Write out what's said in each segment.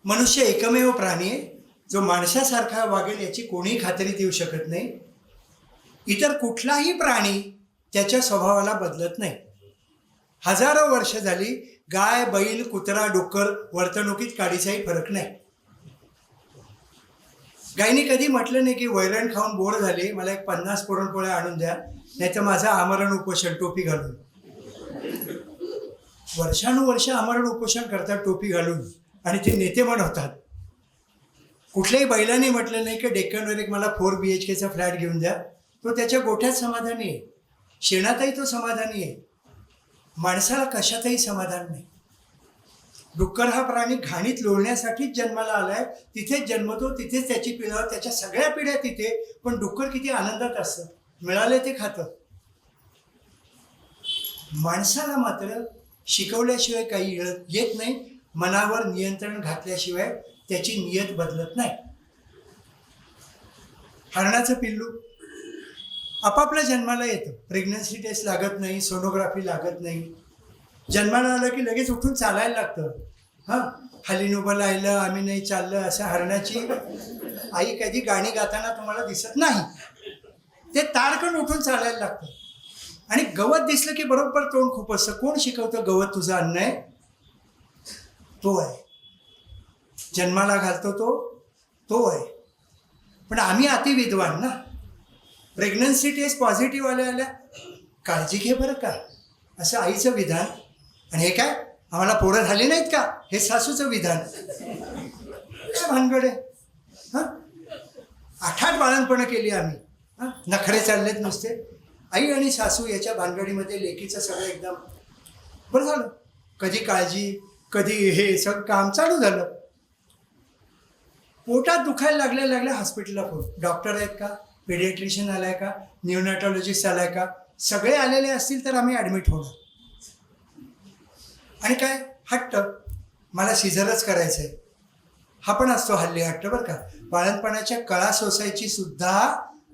मनुष्य एकमेव प्राणी आहे जो माणसासारखा वागेल याची कोणीही खात्री देऊ शकत नाही. इतर कुठलाही प्राणी त्याच्या स्वभावाला बदलत नाही. हजारो वर्ष झाली गाय, बैल, कुत्रा, डुक्कर वर्तणुकीत काडीचाही फरक नाही. गायीने कधी म्हटलं नाही की वैरण खाऊन बोर झाले, मला एक 50 पुरणपोळ्या आणून द्या, नाही तर माझं आमरण उपोषण टोपी घालून. वर्षानुवर्ष आमरण उपोषण करतात टोपी घालून आणि ते नेते म्हणतात. कुठल्याही बैलाने म्हटलं नाही की डेक्कनवर एक मला 4 BHKचा फ्लॅट घेऊन द्या. तो त्याच्या गोठ्यात समाधानी आहे, शेणातही तो समाधानी आहे. माणसाला कशातही समाधान नाही. डुक्कर हा प्राणी घाणीत लोळण्यासाठीच जन्माला आलाय, तिथेच जन्मतो, तिथेच त्याची पिढ्या, त्याच्या सगळ्या पिढ्या तिथे. पण डुक्कर किती आनंदात असतं, मिळाले ते खातं. माणसाला मात्र शिकवल्याशिवाय काही येत नाही. मनावर नियंत्रण घातल्याशिवाय त्याची नियत बदलत नाही. हरणाचं पिल्लू आपापल्या जन्माला येतं, प्रेग्नन्सी टेस्ट लागत नाही, सोनोग्राफी लागत नाही. जन्माला आलं की लगेच उठून चालायला लागतं. हां, खाली उभं राहिलं, आम्ही नाही चाललं, असं हरणाची आई कधी गाणी गाताना तुम्हाला दिसत नाही. ते ताडकन उठून चालायला लागतं. आणि गवत दिसलं की बरोबर तोंड खूप असतं. कोण शिकवतं गवत तुझं अन्न आहे? तो आहे. जन्माला घालतो तो आहे. पण आम्ही अतिविद्वान ना. प्रेग्नन्सी टेस्ट पॉझिटिव्ह आल्या काळजी घे बरं का, असं आईचं विधान. आणि हे काय, आम्हाला पोरं झाली नाहीत का, हे सासूचं विधान. काय भानगड आहे? हां, 8 बाळणपणं केली आम्ही. हां, नखरे चाललेत नुसते. आई आणि सासू याच्या भानगडीमध्ये लेकीचं सगळं एकदम बरं झालं. कधी काळजी, कधी हे सगळं काम चालू झालं. पोटात दुखायला लागल्या हॉस्पिटलला फोन. डॉक्टर आहेत का, पेडियाट्रिशियन आलाय का, न्यूनॅटॉलॉजिस्ट आलाय का, सगळे आलेले असतील तर आम्ही ॲडमिट होणार. आणि काय हट्ट, मला सिझरच करायचं आहे, हा पण असतो हल्ली हट्ट बरं का. बाळंतपणाच्या कळा सोसायची सुद्धा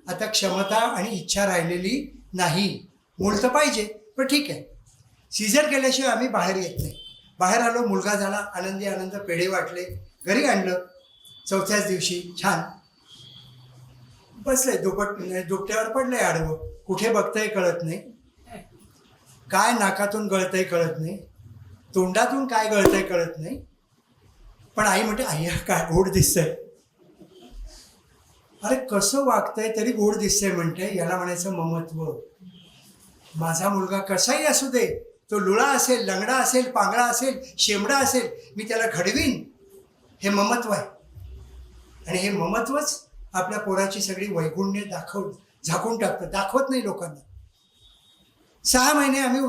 आता क्षमता आणि इच्छा राहिलेली नाही. मूल तर पाहिजे, पण ठीक आहे, सिझर केल्याशिवाय आम्ही बाहेर येत नाही. बाहेर आलो, मुलगा झाला, आनंदी आनंद, पेढे वाटले, घरी आणलं. 4थ्याच दिवशी छान बसलंय, दुपट्यावर पडलंय आडवं. कुठे बघताय कळत नाही, काय नाकातून गळतंय कळत नाही, तोंडातून काय गळतंय कळत नाही. पण आई म्हणते, आई काय गोड दिसतंय. अरे कसं वागतंय तरी गोड दिसतंय म्हणते, याला म्हणायचं ममत्व. माझा मुलगा कसाही असू दे, तो लुळा असेल, लंगडा असेल, पांगळा असेल, शेंबडा असेल, मी त्याला घडवीन, हे ममत्व आहे. आणि हे ममत्वच आपल्या पोराची सगळी वैगुण्य झाकून टाकतं, दाखवत नाही लोकांना. 6 महिने आम्ही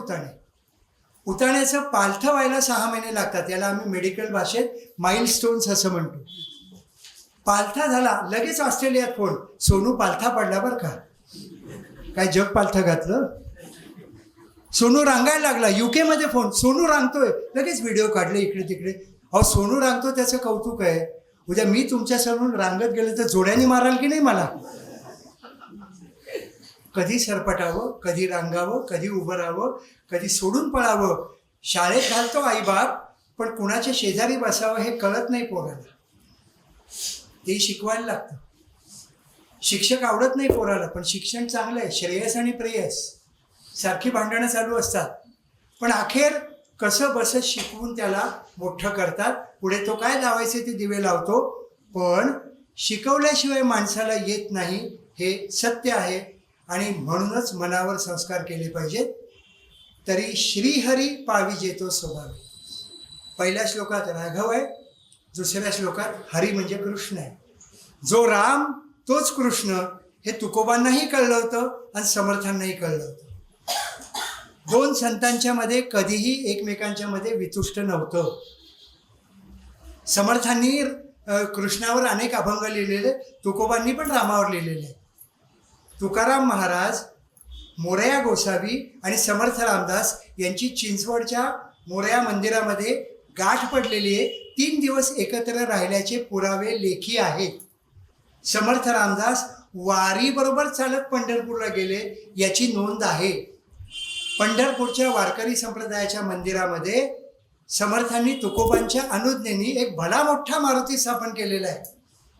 उताण्याचं पालथं व्हायला 6 महिने लागतात. याला आम्ही मेडिकल भाषेत माइलस्टोन्स असं म्हणतो. पालथा झाला लगेच ऑस्ट्रेलियात फोन, सोनू पालथा पडला बरं का. काय जग पालथं घातलं. सोनू रांगायला लागला. UK मध्ये फोन, सोनू रांगतोय, लगेच व्हिडिओ काढले इकडे तिकडे. अहो सोनू रांगतो त्याचं कौतुक आहे, उद्या मी तुमच्यासमोर रांगत गेले तर जोड्याने माराल की नाही मला. कधी सरपटावं, कधी रांगावं, कधी उभं राहावं, कधी सोडून पळावं. शाळेत घालतो आईबाप, पण कुणाच्या शेजारी बसावं हे कळत नाही पोराला. ते शिकवायला लागतं. शिक्षक आवडत नाही पोराला, पण शिक्षण चांगलं आहे. श्रेयस आणि प्रेयस सारखी भांडणं चालू असतात, पण अखेर कसं बसं शिकवून त्याला मोठं करतात. पुढे तो काय लावायचे ते दिवे लावतो, पण शिकवल्याशिवाय माणसाला येत नाही, हे सत्य आहे. आणि म्हणूनच मनावर संस्कार केले पाहिजेत. तरी श्रीहरी पाविजेतो स्वभावे. पहिल्या श्लोकात राघव आहे, दुसऱ्या श्लोकात हरी म्हणजे कृष्ण आहे. जो राम तोच कृष्ण हे तुकोबांनाही कळलं होतं आणि समर्थांनाही कळलं होतं. 2 संतांच्या मध्ये कधीही एकमेकांच्या मध्ये वितुष्ट नव्हतं. समर्थांनी कृष्णावर अनेक अभंग लिहिलेले, तुकोबांनी पण रामावर लिहिलेले. तुकाराम महाराज, मोरया गोसावी आणि समर्थ रामदास यांची चिंचवडच्या मोरया मंदिरामध्ये गाठ पडलेली आहे. 3 दिवस एकत्र राहिल्याचे पुरावे लेखी आहेत. समर्थ रामदास वारीबरोबर चालत पंढरपूरला गेले याची नोंद आहे. पंढरपूरच्या वारकरी संप्रदायाच्या मंदिरामध्ये समर्थांनी तुकोबांच्या अनुज्ञेने एक भला मोठा मारुती स्थापन केलेला आहे.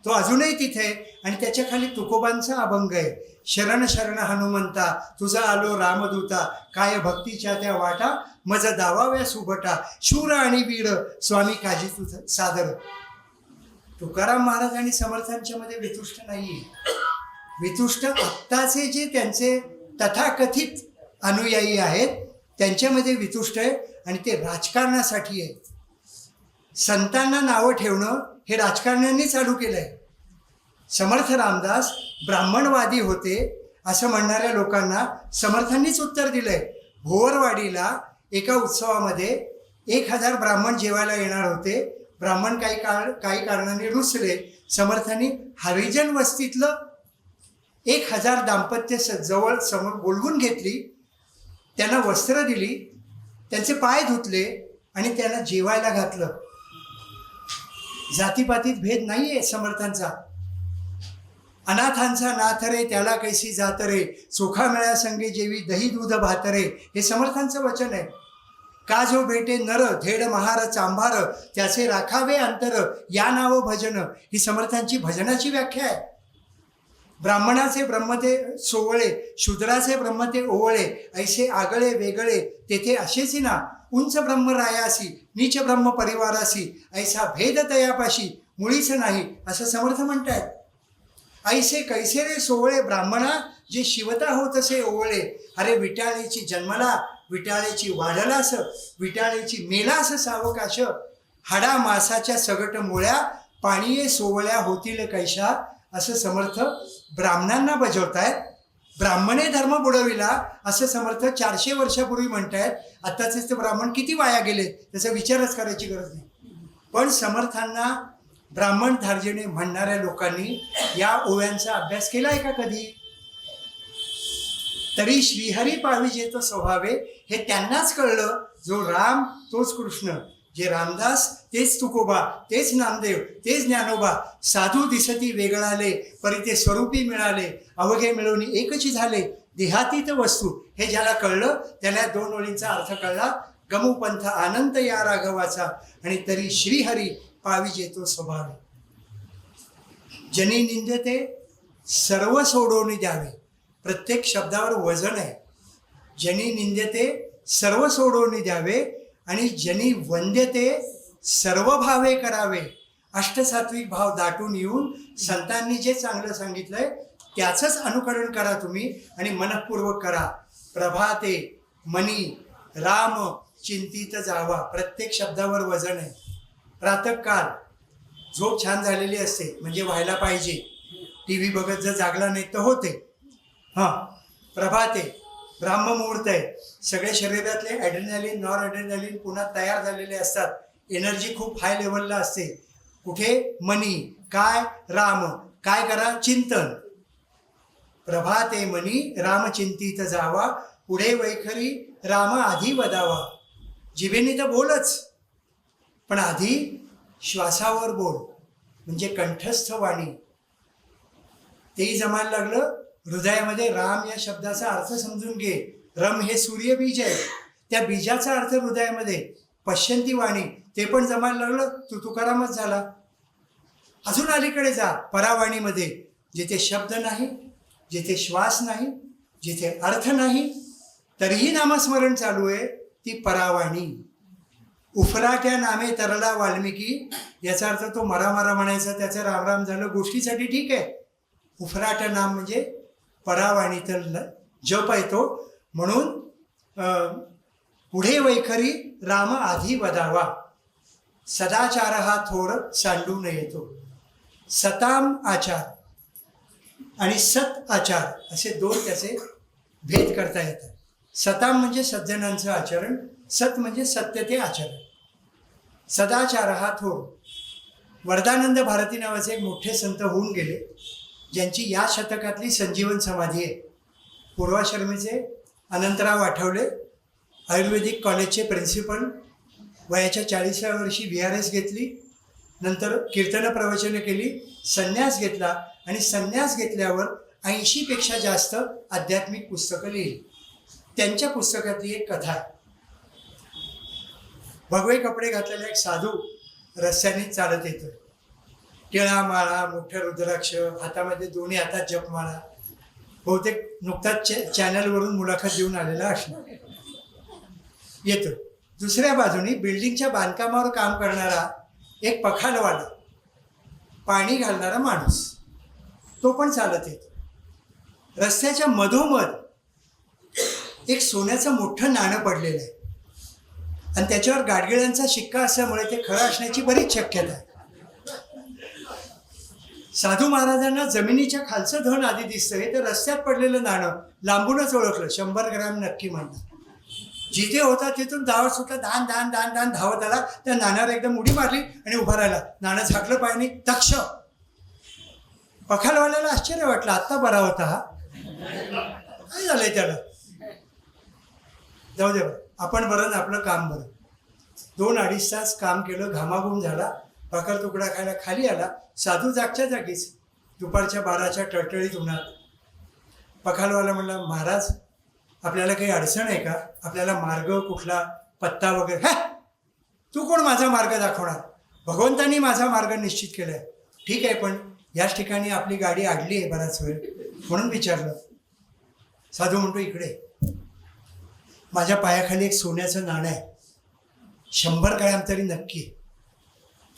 तो अजूनही तिथे आहे आणि त्याच्या खाली तुकोबांचा अभंग आहे. शरण शरण हनुमंता तुझा आलो रामदूता, काय भक्तीच्या त्या वाटा मज दावाव्या सुभटा, शूर आणि वीर स्वामी काजी तुझ सादर. तुकाराम महाराज आणि समर्थांच्या मध्ये वितुष्ट नाहीये. वितुष्ट आत्ताचे जे त्यांचे तथाकथित अनुयायी आहेत त्यांच्यामध्ये वितुष्ट आहे आणि ते राजकारणासाठी आहे. संतांना नावं ठेवणं हे राजकारण्यांनी चालू केलं आहे. समर्थ रामदास ब्राह्मणवादी होते असं म्हणणाऱ्या लोकांना समर्थांनीच उत्तर दिलंय. भोवरवाडीला एका उत्सवामध्ये 1000 ब्राह्मण जेवायला येणार होते. ब्राह्मण काही कारणाने रुसले. समर्थांनी हरिजन वस्तीतलं 1000 दाम्पत्य जवळ समोर बोलवून घेतली, त्यांना वस्त्र दिली, त्यांचे पाय धुतले आणि त्यांना जेवायला घातलं. जातीपातीत भेद नाही आहे समर्थांचा. अनाथांचा नाथ रे त्याला कैसी जात रे, चोखा मेळ्या संगे जेवी दही दूध भात रे, हे समर्थांचं वचन आहे. का जो भेटे नर धेड महार चांभार, त्याचे राखावे अंतर या नाव भजन, ही समर्थांची भजनाची व्याख्या आहे. ब्राह्मणाचे ब्रह्म ते सोवळे, शूद्राचे ब्रह्म ते ओवळे, ऐसे आगळे वेगळे तेथे असेच ना, उंच ब्रह्म रायासी नीच ब्रह्म परिवारासी, ऐसा भेद तयापाशी मुळीच नाही, असं समर्थ म्हणतायत. ऐसे कैसे रे सोवळे ब्राह्मणा, जे शिवता होत असे ओवळे, अरे विटाळेची जन्मला विटाळेची वाढलास, विटाळेची मेलास सावकाश, हाडा मासाच्या सगट मुळ्या पाणीये सोवळ्या होतील कैशा, असं समर्थ ब्राह्मणांना बजावतायत. ब्राह्मणे धर्म बुडविला असं समर्थ 400 वर्षापूर्वी म्हणतायत. आत्ताचेच ते ब्राह्मण किती वाया गेले त्याचा विचारच करायची गरज नाही. पण समर्थांना ब्राह्मण धार्जिणे म्हणणाऱ्या लोकांनी या ओव्यांचा अभ्यास केलाय का कधी? तरी श्रीहरी पाविजे तो स्वभावे, हे त्यांनाच कळलं. जो राम तोच कृष्ण, जे रामदास तेच तुकोबा, तेच नामदेव, तेच ज्ञानोबा, साधू दिसती वेगळाले परी ते स्वरूपी मिळाले, अवघे मिळून एकची झाले देहातीत वस्तू, हे ज्याला कळलं त्याला 2 ओळींचा अर्थ कळला. गमुपंथ आनंद या राघवाचा, आणि तरी श्रीहरी पाविजे तो स्वभाव. जनी निंदते सर्व सोडवून द्यावे, प्रत्येक शब्दावर वजन आहे. जनी निंदते सर्व सोडवून द्यावे आणि जनी वंद्यते सर्व भावे करावे. अष्टसात्विक भाव दाटून येऊन संतांनी जे चांगलं सांगितलंय त्याचंच अनुकरण करा तुम्ही आणि मनःपूर्वक करा. प्रभाते मनी राम चिंतित जावा, प्रत्येक शब्दावर वजन आहे. प्रातःकाल झोप छान झालेली असते म्हणजे व्हायला पाहिजे. टी व्ही बघत जर जागला नाही तर होते. प्रभाते ब्राह्ममुहूर्त आहे. सगळे शरीरातले ॲड्रेनालिन नॉर ॲड्रेनालिन पुन्हा तयार झालेले असतात. एनर्जी खूप हाय लेवलला असते. कुठे? मनी काय? राम काय करा? चिंतन. प्रभाते मनी राम चिंतित जावा, पुढे वैखरी राम आधी वदावा. जिभेने तर बोलच, पण आधी श्वासावर बोल, म्हणजे कंठस्थ वाणी. तेही जमायला लागलं. हृदयामध्ये राम या शब्दाचा अर्थ समजून घे. रम हे सूर्यबीज आहे, त्या बीजाचा अर्थ हृदयामध्ये. पश्यंती वाणी ते पण जमायला लागलं. तुकारामच झाला. अजून अलीकडे जा परावाणीमध्ये, जिथे शब्द नाही, जिथे श्वास नाही, जिथे अर्थ नाही, तरीही नामस्मरण चालू आहे, ती परावाणी. उफराट्या नामे तरला वाल्मिकी, याचा अर्थ तो मरामारा म्हणायचा, त्याचं रामराम झालं, गोष्टीसाठी ठीक आहे. उफराट नाम म्हणजे परावाणी, तर जप आहे तो. म्हणून पुढे वैखरी राम आधी वदावा. सदाचार हा थोर सांडून येतो. सताम आचार आणि सत आचार असे 2 त्याचे भेद करता येतात. सताम म्हणजे सज्जनांचं आचरण, सत म्हणजे सत्य ते आचरण. सदाचार हा थोर. वरदानंद भारती नावाचे एक मोठे संत होऊन गेले, ज्यांची या शतकातली संजीवन समाधी आहे. पूर्वाश्रमीचे अनंतराव आठवले, आयुर्वेदिक कॉलेजचे प्रिन्सिपल, वयाच्या 40व्या वर्षी VRS घेतली, नंतर कीर्तन प्रवचनं केली, संन्यास घेतला आणि संन्यास घेतल्यावर 80पेक्षा जास्त आध्यात्मिक पुस्तकं लिहिली. त्यांच्या पुस्तकातली एक कथा आहे. भगवे कपडे घातलेला एक साधू रस्त्याने चालत येतोय. टिळा माळा, मोठ्या रुद्राक्ष, हातामध्ये दोन्ही हातात जपमाळा. बहुतेक नुकताच चॅनलवरून मुलाखत देऊन आलेला असणार. येतो. दुसऱ्या बाजूनी बिल्डिंगच्या बांधकामावर काम करणारा एक पखालवाला, पाणी घालणारा माणूस, तो पण चालत येतो. रस्त्याच्या मधोमध एक सोन्याचं मोठं नाणं पडलेलं आहे आणि त्याच्यावर गाडगिळांचा शिक्का असल्यामुळे ते खरं असण्याची बरीच शक्यता आहे. साधू महाराजांना जमिनीच्या खालचं धन आधी दिसतंय, तर रस्त्यात पडलेलं नाणं लांबूनच ओळखलं. 100 ग्रॅम नक्की म्हणतात. जिथे होता तिथून धावत सुद्धा धान धान धान धान धावत आला. त्या नाण्यावर एकदम उडी मारली आणि उभा राहिला. नाणं झाकलं पायाने, तक्ष. पखालवाल्याला आश्चर्य वाटलं, आत्ता बरा होता हा, काय झालंय त्याला. जाऊ दे बरं, आपण बरं ना आपलं काम बरं. 2-2.5 तास काम केलं, घामाघूम झाला, भाकर तुकडा खायला खाली आला. साधू जागच्या जागीच. दुपारच्या 12च्या टळटळीत उन्हात. पखालवाला म्हणला, महाराज आपल्याला काही अडचण आहे का? आपल्याला मार्ग कुठला, पत्ता वगैरे? हा, तू कोण माझा मार्ग दाखवणार? भगवंतांनी माझा मार्ग निश्चित केलाय. ठीक आहे, पण याच ठिकाणी आपली गाडी अडली आहे बराच वेळ, म्हणून विचारलं. साधू म्हणतो, इकडे माझ्या पायाखाली एक सोन्याचं नाणं आहे, 100 ग्रॅम तरी नक्की आहे.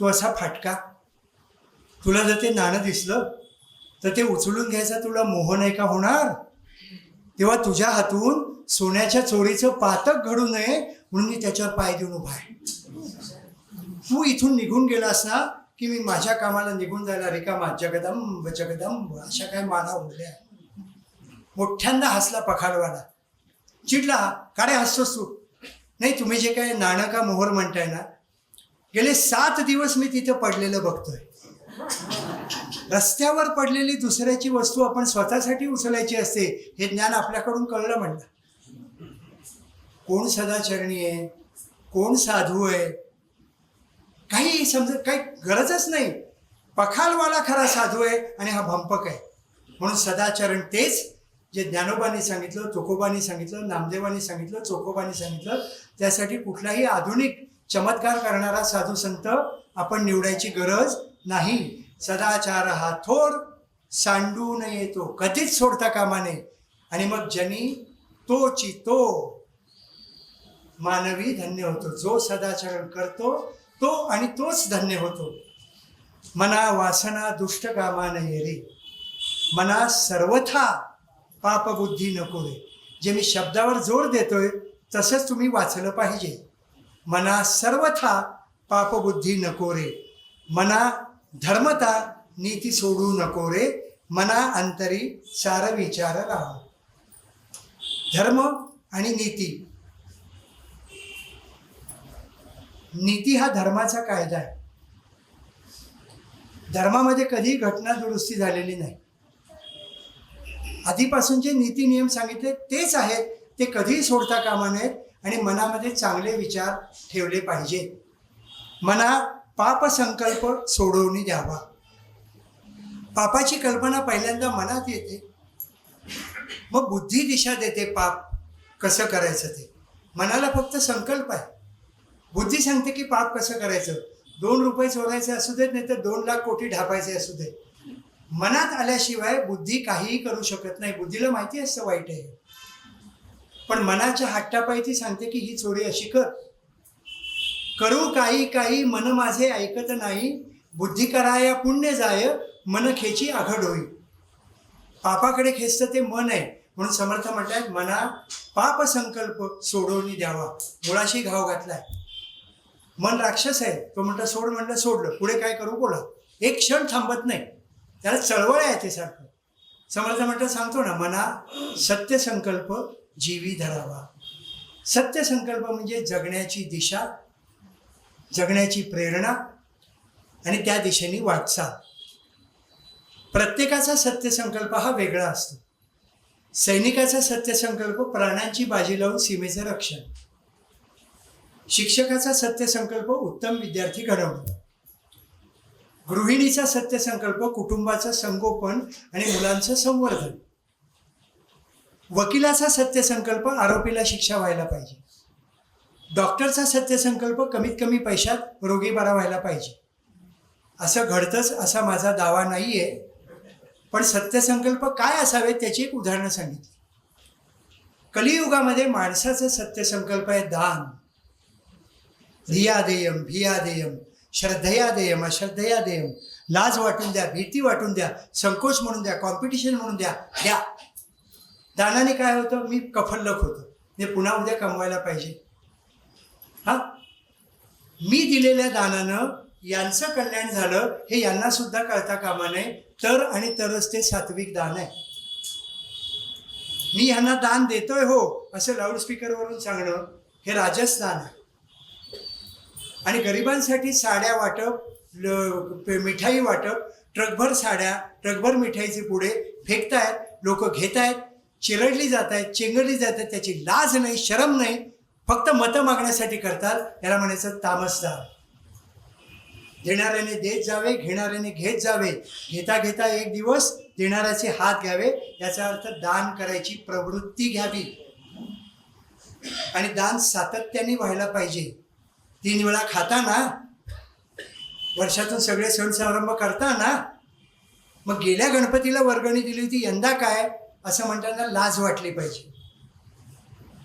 तू असा फाटका, तुला जर ते नाणं दिसलं तर ते उचलून घ्यायचा तुला मोह नाही का होणार? तेव्हा तुझ्या हातून सोन्याच्या चोरीचं पातक घडू नये म्हणून मी त्याच्यावर पाय देऊन उभा आहे. तू इथून निघून गेलास ना की मी माझ्या कामाला निघून जायला रिकामा. जगदंब जगदंब अशा काय माना उरल्या. मोठ्यांदा हसला पखालवाला. चिडला, काडे हसतोस तू? नाही, तुम्ही जे काय नाणं का मोहर म्हणताय ना, गेले 7 दिवस मी तिथं पडलेलं बघतोय. रस्त्यावर पडलेली दुसऱ्याची वस्तू आपण स्वतःसाठी उचलायची असते, हे ज्ञान आपल्याकडून कळलं म्हणलं. कोण सदाचरणी आहे, कोण साधू आहे, काही समजत, काही गरजच नाही. पखालवाला खरा साधू आहे आणि हा भंपक आहे. म्हणून सदाचरण तेच जे ज्ञानोबांनी सांगितलं, तुकोबांनी सांगितलं, नामदेवांनी सांगितलं, चोखोबांनी सांगितलं. त्यासाठी कुठलाही आधुनिक चमत्कार करणारा साधू संत आपण निवडायची गरज नाही. सदाचार हा थोर सांडू नये, तो कधीच सोडता कामा नये. आणि मग जनी तोची तो मानवी धन्य होतो. जो सदाचरण करतो तो आणि तोच धन्य होतो. मना वासना दुष्ट कामा नये रे, मना सर्वथा पापबुद्धी नको रे. जे मी शब्दावर जोर देतोय तसंच तुम्ही वाचलं पाहिजे. मना सर्वथा पापबुद्धी नको रे, मना धर्मता नीती सोडू नको रे, मना अंतरी सार विचार राहो. धर्म आणि नीती, नीती हा धर्माचा कायदा आहे. धर्मामध्ये कधीही घटना दुरुस्ती झालेली नाही. आधीपासून जे नीती नियम सांगितले तेच आहेत, ते कधीही सोडता कामा नयेत. आणि मनामध्ये चांगले विचार ठेवले पाहिजे. मना पाप संकल्प सोडवून द्यावा. पापाची कल्पना पहिल्यांदा मनात येते, मग बुद्धी दिशा देते पाप कसं करायचं ते. मनाला फक्त संकल्प आहे, बुद्धी सांगते की पाप कसं करायचं. 2 रुपये चोरायचे असू देत, नाही तर 2 लाख कोटी ढापायचे असू दे. मनात आल्याशिवाय बुद्धी काहीही करू शकत नाही. बुद्धीला माहिती असतं वाईट आहे, पण मनाच्या हट्टापायी ती सांगते की ही चोरी अशी कर. करू काही काही मन माझे ऐकत नाही, बुद्धी कराया पुण्य जाय, मन खेची आघड होई. पापाकडे खेचतं ते मन आहे. म्हणून समर्थ म्हणतात, मना पाप संकल्प सोडवून द्यावा. मुळाशी घाव घातलाय. मन राक्षस आहे, तो म्हणतं सोड, म्हणलं सोडलं, पुढे काय करू बोला. एक क्षण थांबत नाही, त्याला चळवळ आहे ते सारखं. समर्थ म्हणतात, सांगतो ना, मना सत्य संकल्प जीवी धरावा. सत्य संकल्प म्हणजे जगण्याची दिशा, जगण्याची प्रेरणा आणि त्या दिशेने वाटचाल. प्रत्येकाचा सत्य संकल्प हा वेगळा असतो. सैनिकाचा सत्य संकल्प प्राणांची बाजी लावून सीमेचं रक्षण. शिक्षकाचा सत्य संकल्प उत्तम विद्यार्थी घडवणं. गृहिणीचा सत्य संकल्प कुटुंबाचं संगोपन आणि मुलांचं संवर्धन. वकिलाचा सत्य संकल्प आरोपीला शिक्षा व्हायला पाहिजे. डॉक्टरचा सत्यसंकल्प कमीत कमी पैशात रोगी बरा व्हायला पाहिजे, असं घडतंच असा माझा दावा नाही आहे. पण सत्यसंकल्प काय असावे त्याची एक उदाहरणं सांगितली. कलियुगामध्ये माणसाचा सत्यसंकल्प आहे दान. धिया देयम भिया देयम श्रद्धया देयम अश्रद्धया देयम. लाज वाटून द्या, भीती वाटून द्या, संकोच म्हणून द्या, कॉम्पिटिशन म्हणून द्या, द्या. दानाने काय होतं, मी कफल्लक होतो, मी पुन्हा उद्या कमवायला पाहिजे. हां, मी दिलेल्या दानानं यांचं कल्याण झालं हे यांना सुद्धा कळता कामा नये. तर आणि तरच ते सात्विक दान आहे. मी ह्यांना दान देतोय हो असं लाऊडस्पीकरवरून सांगणं हे राजस दान आहे. आणि गरिबांसाठी साड्या वाटप, मिठाई वाटप, ट्रकभर साड्या, ट्रकभर मिठाईचे पुढे फेकतायत, लोक घेत आहेत, चिरडली जात आहेत, चेंगरली जात आहेत. त्याची लाज नाही, शरम नाही, फक्त मतं मागण्यासाठी करतात. याला म्हणायचं तामसदार. देणाऱ्याने देत जावे, घेणाऱ्याने घेत जावे, घेता घेता एक दिवस देणाऱ्याचे हात घ्यावे. याचा अर्थ दान करायची प्रवृत्ती घ्यावी आणि दान सातत्याने व्हायला पाहिजे. 3 वेळा खाता ना, वर्षातून सगळे सण समारंभ करता ना, मग गेल्या गणपतीला वर्गणी दिली होती, यंदा काय असं म्हणताना लाज वाटली पाहिजे.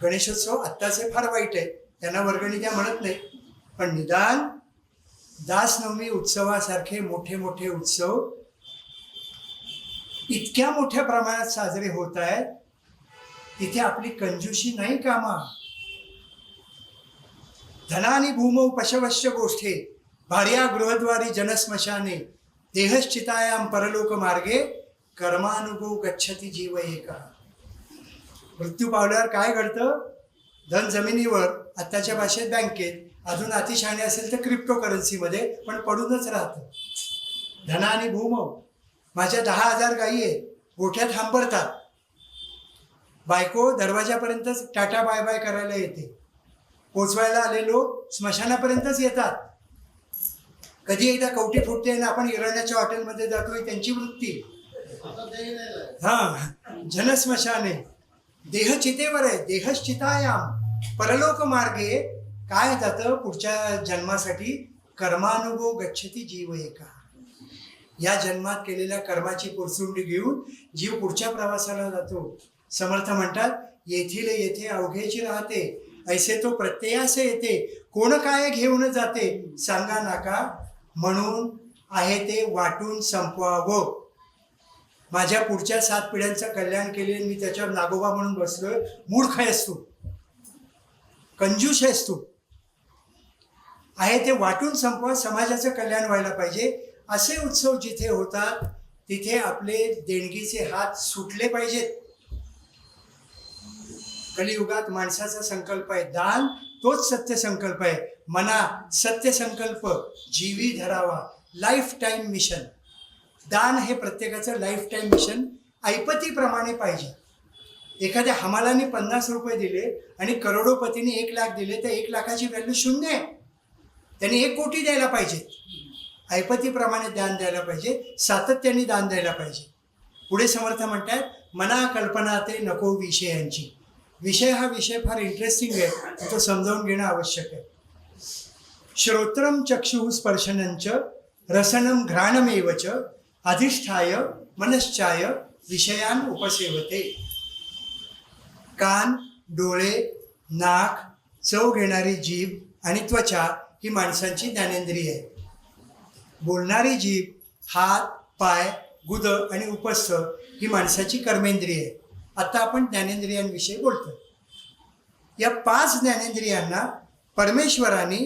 गणेशोत्सव आत्ताचे फार वाईट आहे, त्यांना वर्गणी द्या म्हणत नाही, पण निदान दासनवमी उत्सवासारखे मोठे मोठे उत्सव इतक्या मोठ्या प्रमाणात साजरे होत आहेत, तिथे आपली कंजूशी नाही कामा. धनानी भूमौ पशवश्य गोष्ठे भार्या गृहद्वारी जनस्मशाने देहश्चितायाम परलोक मार्गे कर्मानुगो गच्छति जीव एका. मृत्यू पावल्यावर काय घडतं, धन जमिनीवर, आत्ताच्या भाषेत बँकेत, अजून अतिशहाणे असेल तर क्रिप्टो करन्सीमध्ये, पण पडूनच राहतं. धनानी भूमौ. माझ्या 10,000 गायी आहेत, गोठ्यात हांबरतात. बायको दरवाजापर्यंतच टाटा बाय बाय करायला येते. पोचवायला आले लोक स्मशानापर्यंतच येतात. कधी एकदा कवटी फुटते ना आपण इराण्याच्या हॉटेलमध्ये जातोय, त्यांची वृत्ती. हां, जनस्मशाने देह चितेवर आहे, देहश्चितायाम परलोक मार्गे काय जातं पुढच्या जन्मासाठी, कर्मानुगो गच्छति जीव एका. या जन्मात केलेल्या कर्माची पुरसुंडी घेऊन जीव पुढच्या प्रवासाला जातो. समर्थ म्हणतात, येथील येथे अवघेची राहते, ऐसे तो प्रत्ययासे येते, कोण काय घेऊन जाते, सांगा नाका म्हणून आहे ते वाटून संपवावं. माझ्या पुढच्या 7 पिढ्यांचं कल्याण केले, मी त्याच्यावर नागोबा म्हणून बसलोय. मूर्ख आहेस तू, कंजूस आहेस तू. आहे ते वाटून संपवा, समाजाचं कल्याण व्हायला पाहिजे. असे उत्सव जिथे होतात तिथे आपले देणगीचे हात सुटले पाहिजेत. कलियुगात माणसाचा संकल्प आहे दान, तोच सत्य संकल्प आहे. मना सत्य संकल्प जीवी धरावा, लाईफ टाईम मिशन. दान हे प्रत्येकाचं लाईफ टाईम मिशन ऐपतीप्रमाणे पाहिजे. एखाद्या हमालाने 50 रुपये दिले आणि करोडोपतीने 1 लाख दिले तर 1 लाखाची व्हॅल्यू 0 आहे. त्यांनी 1 कोटी द्यायला पाहिजे. ऐपतीप्रमाणे दान द्यायला पाहिजे, सातत्याने दान द्यायला पाहिजे. पुढे समर्थ म्हणतात, मना कल्पना ते नको विषयांची. विषय हा विषय फार इंटरेस्टिंग आहे, तो समजावून घेणं आवश्यक आहे. श्रोत्रम चक्षुः स्पर्शनंच रसनम घ्राणमेवच अधिष्ठाय मनश्चाय विषयान उपसेवते. कान, डोळे, नाक, चव घेणारी जीभ आणि त्वचा ही माणसांची ज्ञानेंद्रिय आहे. बोलणारी जीभ, हात, पाय, गुद आणि उपस्थ ही माणसाची कर्मेंद्रिय आहे. आता आपण ज्ञानेंद्रियांविषयी बोलतो. या 5 ज्ञानेंद्रियांना परमेश्वराने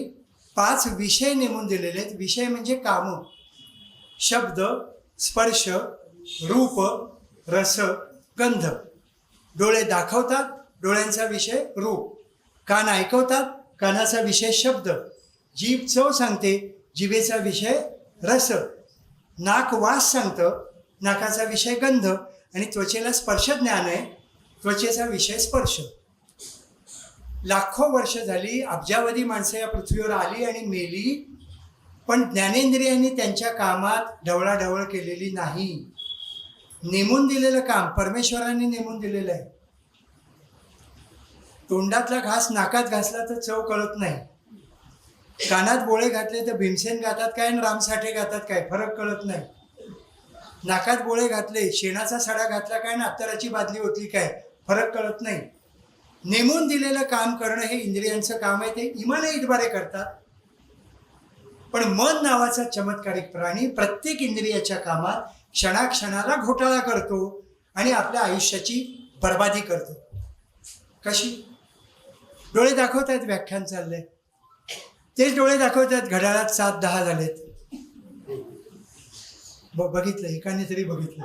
5 विषय नेमून दिलेले आहेत. विषय म्हणजे काम, शब्द, स्पर्श, रूप, रस, गंध. डोळे दाखवतात, डोळ्यांचा विषय रूप. कान ऐकवतात, कानाचा विषय शब्द. जीभ चव सांगते, जिभेचा विषय रस. नाक वास सांगतं, नाकाचा विषय गंध. आणि त्वचेला स्पर्श ज्ञान आहे, त्वचेचा विषय स्पर्श. लाखो वर्ष झाली, अब्जावधी माणसं या पृथ्वीवर आली आणि मेली, पण ज्ञानेंद्रियांनी त्यांच्या कामात ढवळाढवळ केलेली नाही. नेमून दिलेलं काम परमेश्वरांनी नेमून दिलेलं आहे. तोंडातला घास नाकात घासला तर चव कळत नाही. कानात बोळे घातले तर भीमसेन गातात काय आणि राम साठे गातात काय, फरक कळत नाही. नाकात बोळे घातले, शेणाचा सडा घातला काय आणि अत्तराची बादली ओतली काय, फरक कळत नाही. नेमून दिलेलं काम करणं हे इंद्रियांचं काम आहे, ते इमाने इतबारे करतात. पण मन नावाचा चमत्कारिक प्राणी प्रत्येक इंद्रियाच्या कामात क्षणाक्षणाला घोटाळा करतो आणि आपल्या आयुष्याची बर्बादी करतो. कशी? डोळे दाखवत आहेत व्याख्यान चाललंय, तेच डोळे दाखवत आहेत घड्याळात 7:10 झालेत. बघितलं, एकाने तरी बघितलं.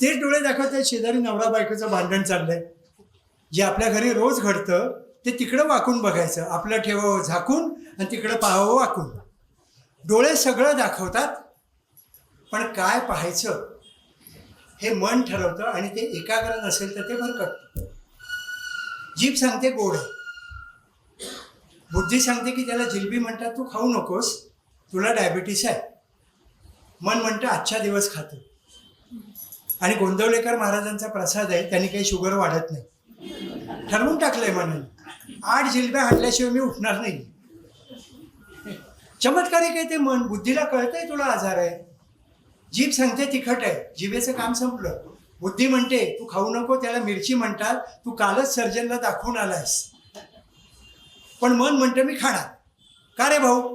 तेच डोळे दाखवत आहेत शेजारी नवरा बायकोचं भांडण चाललंय. जे आपल्या घरी रोज घडतं ते तिकडं वाकून बघायचं, आपलं ठेवावं झाकून आणि तिकडं पाहावं वाकून. डोळे सगळं दाखवतात, पण काय पाहायचं हे मन ठरवतं आणि ते एकाग्र नसेल तर ते भरकटतं. जीभ सांगते गोड आहे, बुद्धी सांगते की त्याला जिलबी म्हणतात, तू खाऊ नकोस, तुला डायबिटीस आहे. मन म्हणतं आजच्या दिवस खातो. आणि गोंदवलेकर महाराजांचा प्रसाद आहे, त्यांनी काही शुगर वाढत नाही. ठरवून टाकलंय मनाने, 8 जिलब्या हाणल्याशिवाय मी उठणार नाही. चमत्कारिक आहे ते मन. बुद्धीला कळतंय तुला आजार आहे, जीभ सांगते तिखट आहे, जिभेचं काम संपलं. बुद्धी म्हणते तू खाऊ नको, त्याला मिरची म्हणतात, तू कालच सर्जनला दाखवून आलायस. पण मन म्हणतं मी खाणार. का रे भाऊ?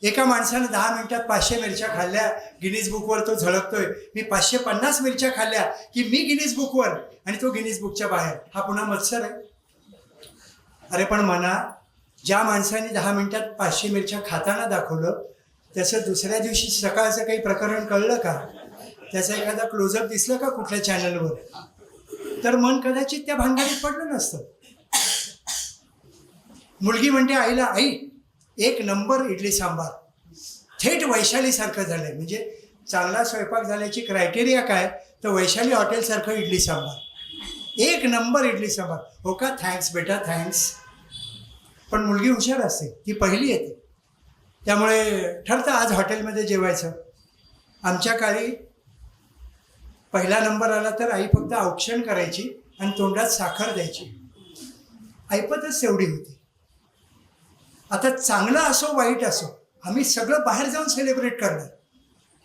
एका माणसानं 10 मिनिटात 500 मिरच्या खाल्ल्या, गिनीज बुकवर तो झळकतोय. मी 550 मिरच्या खाल्ल्या की मी गिनीज बुकवर, आणि तो गिनीज बुकच्या बाहेर. हा पुन्हा मत्सर आहे. अरे पण म्हणा, ज्या माणसाने 10 मिनिटात 500 मिरच्या खाताना दाखवलं, त्याचं दुसऱ्या दिवशी सकाळचं काही प्रकरण कळलं का? त्याचा एखादा क्लोजअप दिसलं का कुठल्या चॅनलवर? तर मन कदाचित त्या भानगडीत पडलं नसतं. मुलगी म्हणते आईला, आई 1 नंबर इडली सांबार. थेट वैशालीसारखं झालंय. म्हणजे चांगला स्वयंपाक झाल्याची क्रायटेरिया काय? तर वैशाली हॉटेलसारखं इडली सांबार. 1 नंबर इडली सांबार. हो का, थँक्स बेटा, थँक्स. पण मुलगी हुशार असते, ती पहिली येते, त्यामुळे ठरतं आज हॉटेलमध्ये जेवायचं. आमच्या काळी पहिला नंबर आला तर आई फक्त औक्षण करायची आणि तोंडात साखर द्यायची. ऐपतच तेवढी होती. आता चांगलं असो वाईट असो, आम्ही सगळं बाहेर जाऊन सेलिब्रेट करणार.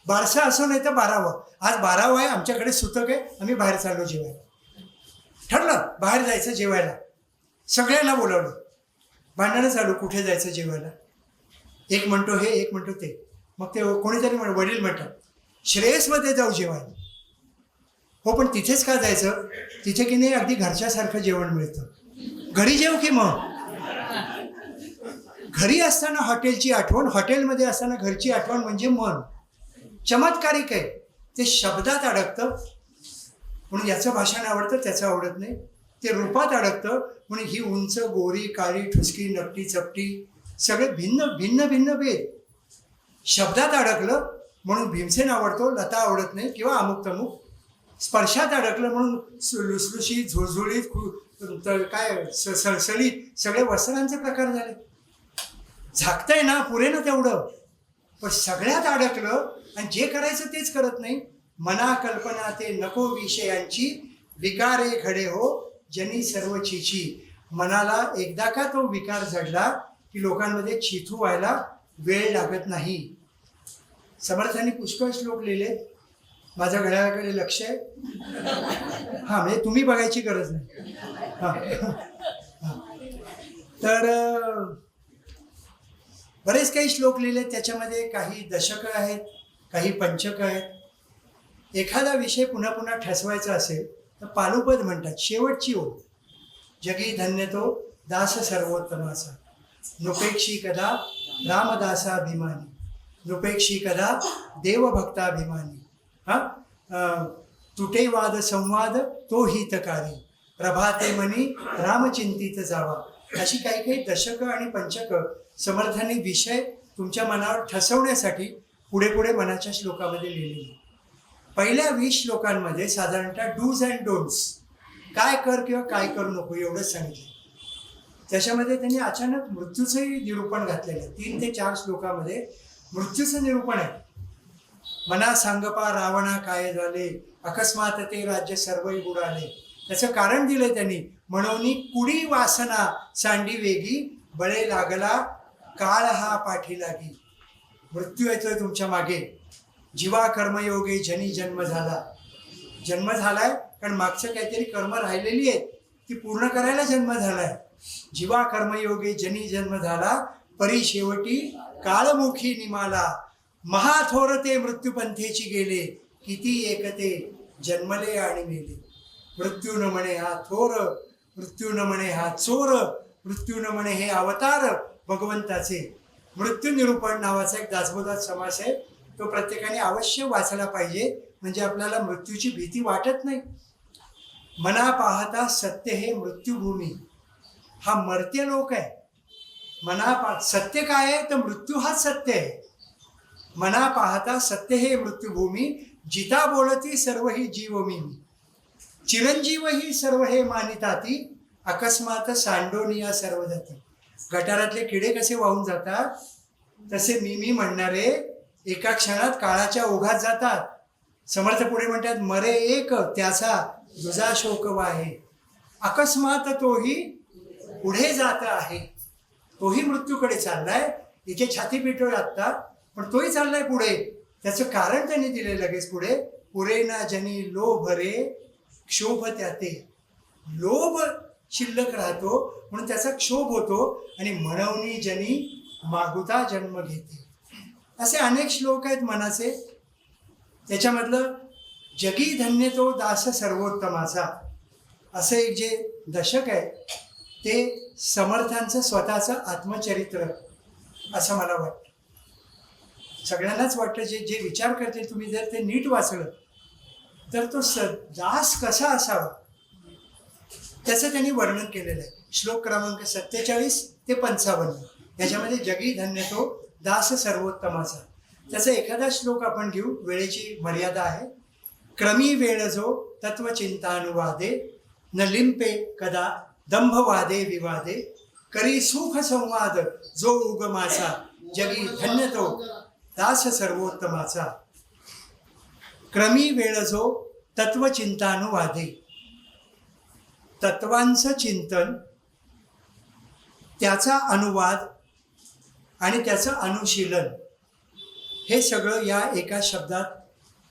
12 असो नाही तर 12. आज 12 आहे, आमच्याकडे सुतक आहे, आम्ही बाहेर चाललो जेवायला. ठरलं बाहेर जायचं जेवायला, सगळ्यांना बोलावलं. भांडणं चालू, कुठे जायचं जेवायला. एक म्हणतो हे, एक म्हणतो ते. मग ते कोणीतरी वडील म्हणतात श्रेयसमध्ये जाऊ जेवायला. हो पण तिथेच का जायचं? तिथे की नाही अगदी घरच्यासारखं जेवण मिळतं. घरी जेव की मग. घरी असताना हॉटेलची आठवण, हॉटेलमध्ये असताना घरची आठवण म्हणजे मन. चमत्कारिक आहे ते, शब्दात अडकतं. म्हणून याचं भाषण आवडतं, त्याचं आवडत नाही. ते रूपात अडकतं. म्हणून ही उंच, गोरी, काळी, ठुसकी, नकटी, चपटी, सगळे भिन्न भिन्न भिन्न भेद. शब्दात अडकलं म्हणून भीमसेन आवडतो, लता आवडत नाही, किंवा अमुक तमुक. स्पर्शात अडकलं म्हणून लुसलुशीत, झुळझुळीत, काय सळसळीत सगळे वस्त्रांचे प्रकार झाले. झाकतंय ना, पुरे ना तेवढं. पण सगळ्यात अडकलं आणि जे करायचं तेच करत नाही. मना कल्पना ते नको विषयांची, विकारे घडे हो जनी सर्व चीची. मनाला एकदा का तो विकार जडला की लोकांमध्ये चिथू व्हायला वेळ लागत नाही. समर्थांनी पुष्कळ श्लोक लिहिले. माझ्या घड्याळाकडे लक्ष आहे. हां, म्हणजे तुम्ही बघायची गरज नाही. हां, तर बरेच काही श्लोक लिहिले. त्याच्यामध्ये काही दशकं आहेत, काही पंचकं आहेत. एखादा विषय पुन्हा पुन्हा ठसवायचा असेल तर पालुपद म्हणतात, शेवटची ओळ. जगी धन्य तो दास सर्वोत्तमाचा, नृपेक्षी कदा रामदासाभिमानी, नृपेक्षी कदा देवभक्ताभिमानी. तुटे वाद संवाद तो हितकारी, प्रभाते मनी रामचिंतित जावा. अशी काही काही दशकं आणि पंचकं समर्थांनी विषय तुमच्या मनावर ठसवण्यासाठी पुढे पुढे मनाच्या श्लोकामध्ये लिहिलेली. पहिल्या 20 श्लोकांमध्ये साधारणतः डूज अँड डोंट्स, काय कर किंवा काय करू नको एवढंच सांगितलं. त्याच्यामध्ये त्यांनी अचानक मृत्यूचंही निरूपण घातलेलं आहे. 3 ते 4 श्लोकामध्ये मृत्यूचं निरूपण आहे. मना सांगपा रावणा काय झाले, अकस्मात ते राज्य सर्वही बुडाले. त्याचं कारण दिलंय त्यांनी. म्हणून कुडी वासना सांडी वेगी, बळे लागला काळ हा पाठी लागी. मृत्यू येतोय तुमच्या मागे. जीवा कर्मयोगे जनी जन्म झाला. जन्म झालाय कारण मागचं काहीतरी कर्म राहिलेली आहेत ती पूर्ण करायला जन्म झालाय. जीवा कर्मयोगे जनी जन्म झाला, परी शेवटी काळमुखी निमाला. महाथोर ते मृत्यूपंथेची गेले, किती एकते जन्मले आणि मेले. मृत्यू न म्हणे हा थोर, मृत्यू न म्हणे हा चोर, मृत्यू न म्हणे हे अवतार भगवंताचे. मृत्यू निरूपण नावाचा एक दासबोधात समास आहे, तो प्रत्येकाने अवश्य वाचला पाहिजे, म्हणजे आपल्याला मृत्यूची भीती वाटत नाही. मना पाहता सत्य हे मृत्यूभूमी. हा मर्त्य लोक आहे. सत्य काय आहे तर मृत्यू हाच सत्य आहे. मना पाहता सत्य हे मृत्यूभूमी, जिता बोलती सर्व ही जीवमी. चिरंजीव ही सर्व हे मानिताती, अकस्मात सांडोनिया सर्व जाती. गटारातले किडे कसे वाहून जातात तसे मी म्हणणारे एका क्षणात काळाच्या ओघात जातात. समर्थ पुढे म्हणतात, मरे एक त्याचा दुजा शोक वाहे. अकस्मात तोही पुढे जात आहे. तोही मृत्यूकडे चाललाय. इथे छाती पिटोय आत्ता, पण तोही चाललाय पुढे. त्याचं कारण त्यांनी दिले लगेच पुढे. पुरे ना जनी लोभ रे क्षोभ त्याते. लोभ शिल्लक राहतो म्हणून त्याचा क्षोभ होतो. आणि म्हणवनी जनी मागुता जन्म घेते. असे अनेक श्लोक आहेत मनाचे. त्याच्यामधलं जगी धन्य तो दास सर्वोत्तमाचा असं एक जे दशक आहे ते समर्थांचं स्वतःचं आत्मचरित्र असं मला वाटतं. सगळ्यांनाच वाटतं जे विचार करते तुम्ही जर ते नीट वाचलं तर तो दास कसा असावा त्याचं त्यांनी वर्णन केलेलं आहे. श्लोक क्रमांक 47 ते 55 याच्यामध्ये जगी धन्य तो दास सर्वोत्तमाचा. त्याचा एखादा श्लोक आपण घेऊ, वेळेची मर्यादा आहे. क्रमी वेळ जो तत्वचिंतानुवादे, न लिंपे कदा दंभवादे विवादे, करी सुख संवाद जो उगमाचा, जगी धन्य तो दास सर्वोत्तमाचा. क्रमी वेळ जो तत्वचिंतानुवादे, तत्वांचं चिंतन, त्याचा अनुवाद आणि त्याचं अनुशीलन हे सगळं या एका शब्दात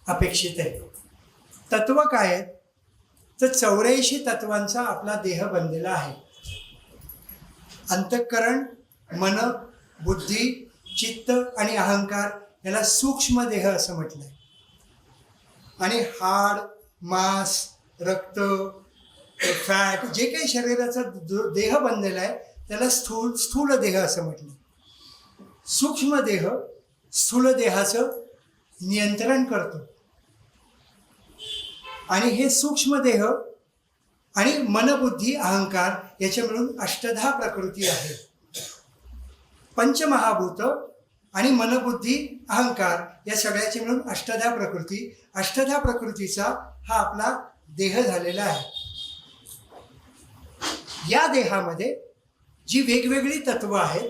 अपेक्षित आहे. तत्व काय आहेत तर 84 तत्वांचा आपला देह बनलेला आहे. अंतःकरण, मन, बुद्धी, चित्त आणि अहंकार याला सूक्ष्म देह असं म्हटलंय. आणि हाड, मांस, रक्त, फॅट जे काही शरीराचा देह बनलेला आहे त्याला स्थूल देह असं म्हटलं. सूक्ष्म देह स्थूल देहाचं नियंत्रण करतो. आणि हे सूक्ष्म देह आणि मनबुद्धी अहंकार याच्या मिळून अष्टधा प्रकृती आहे. पंचमहाभूत आणि मनबुद्धी अहंकार या सगळ्याची मिळून अष्टधा प्रकृती. अष्टधा प्रकृतीचा हा आपला देह झालेला आहे. या देहामध्ये जी वेगवेगळी तत्व आहेत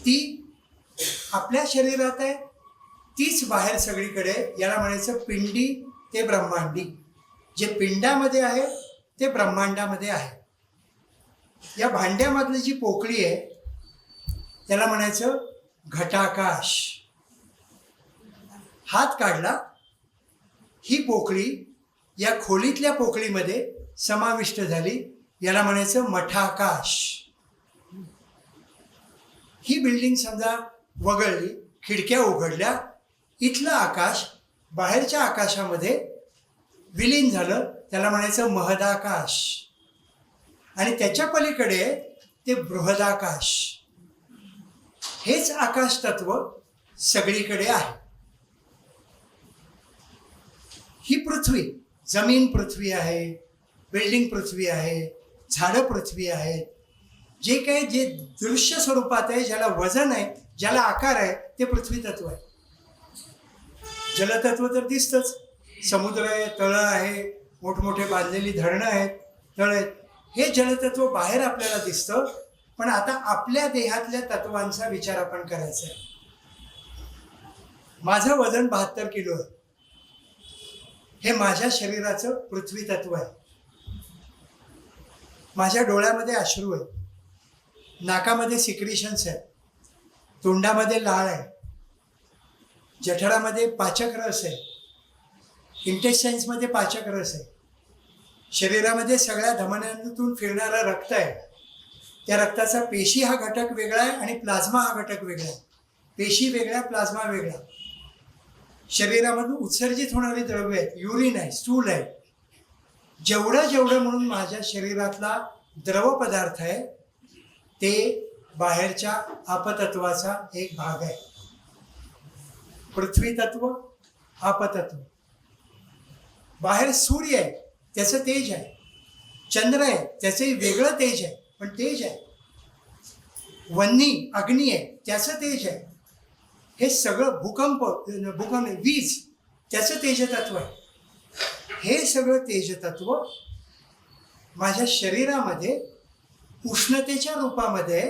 ती आपल्या शरीरात आहे, तीच बाहेर सगळीकडे. याला म्हणायचं पिंडी ते ब्रह्मांडी. जे पिंडामध्ये आहे ते ब्रह्मांडामध्ये आहे. या भांड्यामधली जी पोकळी आहे त्याला म्हणायचं घटाकाश. हात काढला, ही पोकळी या खोलीतल्या पोकळीमध्ये समाविष्ट झाली, याला म्हणायचं मठाकाश. ही बिल्डिंग समजा वगळली, खिडक्या उघडल्या, इथलं आकाश बाहेरच्या आकाशामध्ये विलीन झालं, त्याला म्हणायचं महदाकाश. आणि त्याच्या पलीकडे ते बृहदाकाश. हेच आकाश तत्व सगळीकडे आहे. ही पृथ्वी, जमीन पृथ्वी आहे, बिल्डिंग पृथ्वी आहे, झाडं पृथ्वी आहेत. जे काही जे दृश्य स्वरूपात आहे, ज्याला वजन आहे, ज्याला आकार आहे, ते पृथ्वी तत्व आहे. जलतत्व तर दिसतंच. समुद्र आहे, तळं आहे, मोठमोठे बांधलेली धरणं आहेत, तळ आहेत. हे जलतत्व बाहेर आपल्याला दिसतं. पण आता आपल्या देहातल्या तत्वांचा विचार आपण करायचा आहे. माझं वजन 72 किलो आहे. हे माझ्या शरीराचं पृथ्वी तत्व आहे. माझ्या डोळ्यामध्ये अश्रू आहे, नाकामध्ये सिक्रिशन्स आहे, तोंडामध्ये लाळ आहे, जठरामध्ये पाचक रस आहे, इंटेस्टाईन्समध्ये पाचक रस आहे, शरीरामध्ये सगळ्या धमन्यांतून फिरणारं रक्त आहे. त्या रक्ताचा पेशी हा घटक वेगळा आहे आणि प्लाझ्मा हा घटक वेगळा आहे. पेशी वेगळ्या, प्लाझ्मा वेगळा. शरीरामधून उत्सर्जित होणारी द्रव्य आहेत, युरिन आहे, स्टूल आहे. जेवढं म्हणून माझ्या शरीरातला द्रव पदार्थ आहे ते बाहेरच्या आपतत्वाचा एक भाग आहे. पृथ्वी तत्व, आपतत्व. बाहेर सूर्य आहे, त्याचं तेज आहे. चंद्र आहे, त्याचंही वेगळं तेज आहे, पण तेज आहे. वन्नी, अग्नी आहे, त्याचं तेज आहे. हे सगळं भूकंप, वीज, त्याचं तेजतत्व आहे. हे सगळं तेजतत्व माझ्या शरीरामध्ये उष्णतेच्या रूपामध्ये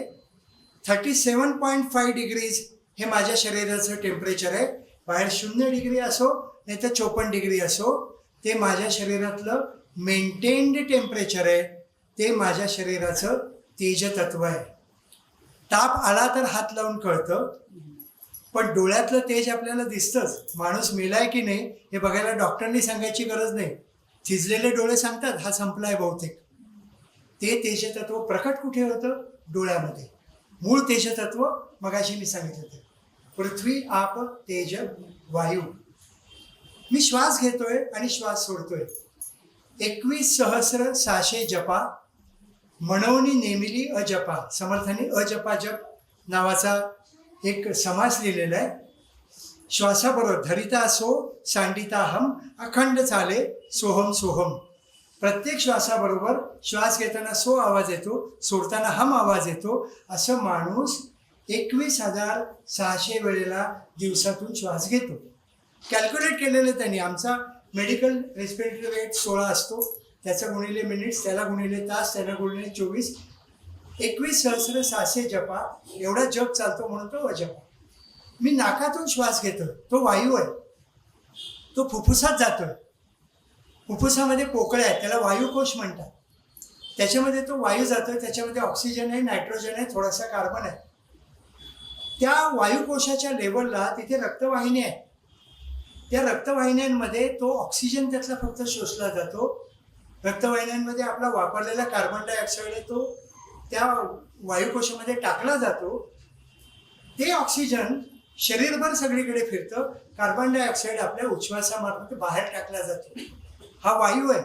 37.5 डिग्रीज हे माझ्या शरीराचं टेम्परेचर आहे. बाहेर 0 डिग्री असो नाही तर 54 डिग्री असो, ते माझ्या शरीरातलं मेंटेन्ड टेम्परेचर आहे. ते माझ्या शरीराचं तेजतत्व आहे. ताप आला तर हात लावून कळतं, पण डोळ्यातलं तेज आपल्याला दिसतंच. माणूस मेलाय की नाही हे बघायला डॉक्टरनी सांगायची गरज नाही. थिजलेले डोळे सांगतात हा संपलाय बहुतेक. ते तेजतत्व प्रकट कुठे होतं? डोळ्यामध्ये. मूळ तेजतत्व मगाशी मी सांगितलं होतं, पृथ्वी, आप, तेज, वायू. मी श्वास घेतोय आणि श्वास सोडतोय. 21,600 जपा मनवनी नेमिली अजपा. समर्थांनी अजपा जप नावाचा एक समास लिहिलेला आहे. श्वासाबरोबर धरिता सो सांडिता हम, अखंड चाले सोहम सोहम. प्रत्येक श्वासाबरोबर श्वास घेताना सो आवाज येतो, सोडताना हम आवाज येतो. असं माणूस 21,600 वेळेला दिवसातून श्वास घेतो. कॅल्क्युलेट केलेलं त्यांनी. आमचा मेडिकल रेस्पिरेटरी रेट 16 असतो. त्याचं गुणिले मिनिट्स, त्याला गुणिले तास, त्याला गुणिले 24. 21,600 जपा एवढा जप चालतो म्हणून तो अजपा. मी नाकातून श्वास घेतोय, तो वायू आहे. तो फुफ्फुसात जातोय. फुफ्फुसामध्ये पोकळ्या आहेत, त्याला वायुकोश म्हणतात. त्याच्यामध्ये तो वायू जातोय. त्याच्यामध्ये ऑक्सिजन आहे, नायट्रोजन आहे, थोडासा कार्बन आहे. त्या वायुकोशाच्या लेवलला तिथे रक्तवाहिनी आहे. त्या रक्तवाहिन्यांमध्ये तो ऑक्सिजन त्यातला फक्त शोषला जातो. रक्तवाहिन्यांमध्ये आपला वापरलेला कार्बन डायऑक्साईड आहे, तो त्या वायुकोशामध्ये टाकला जातो. ते ऑक्सिजन शरीरभर सगळीकडे फिरतं. कार्बन डायऑक्साईड आपल्या उच्छ्वासामार्फत बाहेर टाकला जातो. हा वायू आहे.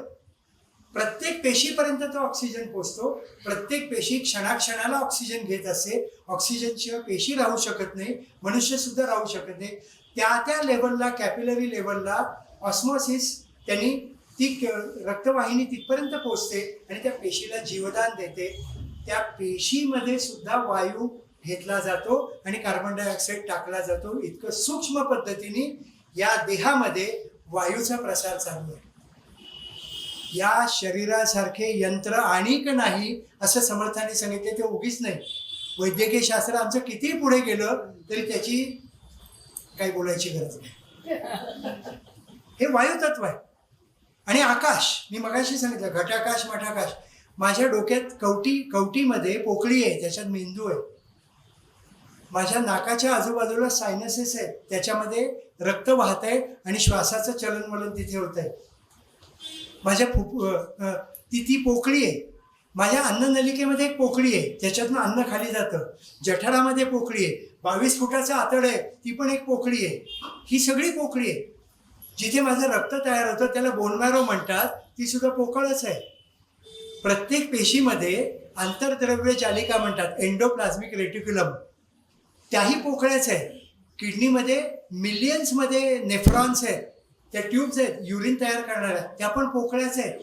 प्रत्येक पेशीपर्यंत तो ऑक्सिजन पोचतो. प्रत्येक पेशी क्षणाक्षणाला ऑक्सिजन घेत असते. ऑक्सिजनशिवाय पेशी राहू शकत नाही, मनुष्यसुद्धा राहू शकत नाही. त्या लेवलला, कॅपिलरी लेवलला ऑस्मोसिस त्यांनी ती रक्तवाहिनी तिथपर्यंत पोचते आणि त्या पेशीला जीवदान देते. त्या पेशीमध्ये सुद्धा वायू घेतला जातो आणि कार्बन डायऑक्साईड टाकला जातो. इतकं सूक्ष्म पद्धतीने या देहामध्ये वायूचा प्रसार चालू आहे. या शरीरासारखे यंत्र आणिक नाही असं समर्थांनी सांगितले. ते उगीच नाही. वैद्यकीय शास्त्र आमचं कितीही पुढे गेलं तरी त्याची काही बोलायची गरज नाही. हे वायुतत्व आहे. आणि आकाश, मी मगाशी सांगितलं घटाकाश, मठाकाश. माझ्या डोक्यात कवटीमध्ये पोकळी आहे, त्याच्यात मेंदू आहे. माझ्या नाकाच्या आजूबाजूला सायनसेस आहेत, त्याच्यामध्ये रक्त वाहत आहे आणि श्वासाचं चलनवलन तिथे होत आहे. माझ्या ती पोकळी आहे. माझ्या अन्ननलिकेमध्ये एक पोकळी आहे, त्याच्यातून अन्न खाली जातं. जठरामध्ये पोकळी आहे. 22 फुटाचं आतड आहे, ती पण एक पोकळी आहे. ही सगळी पोकळी आहे. जिथे माझं रक्त तयार होतं त्याला बोन मॅरो म्हणतात, ती सुद्धा पोकळच आहे. प्रत्येक पेशीमध्ये आंतरद्रव्य जालिका म्हणतात, एंडोप्लाझ्मिक रेटिक्युलम, त्याही पोकळ्याच आहे. किडनीमध्ये मिलियन्समध्ये नेफ्रॉन्स आहेत, त्या ट्यूब्स आहेत युरिन तयार करणाऱ्या, त्या पण पोकळ्याच आहेत.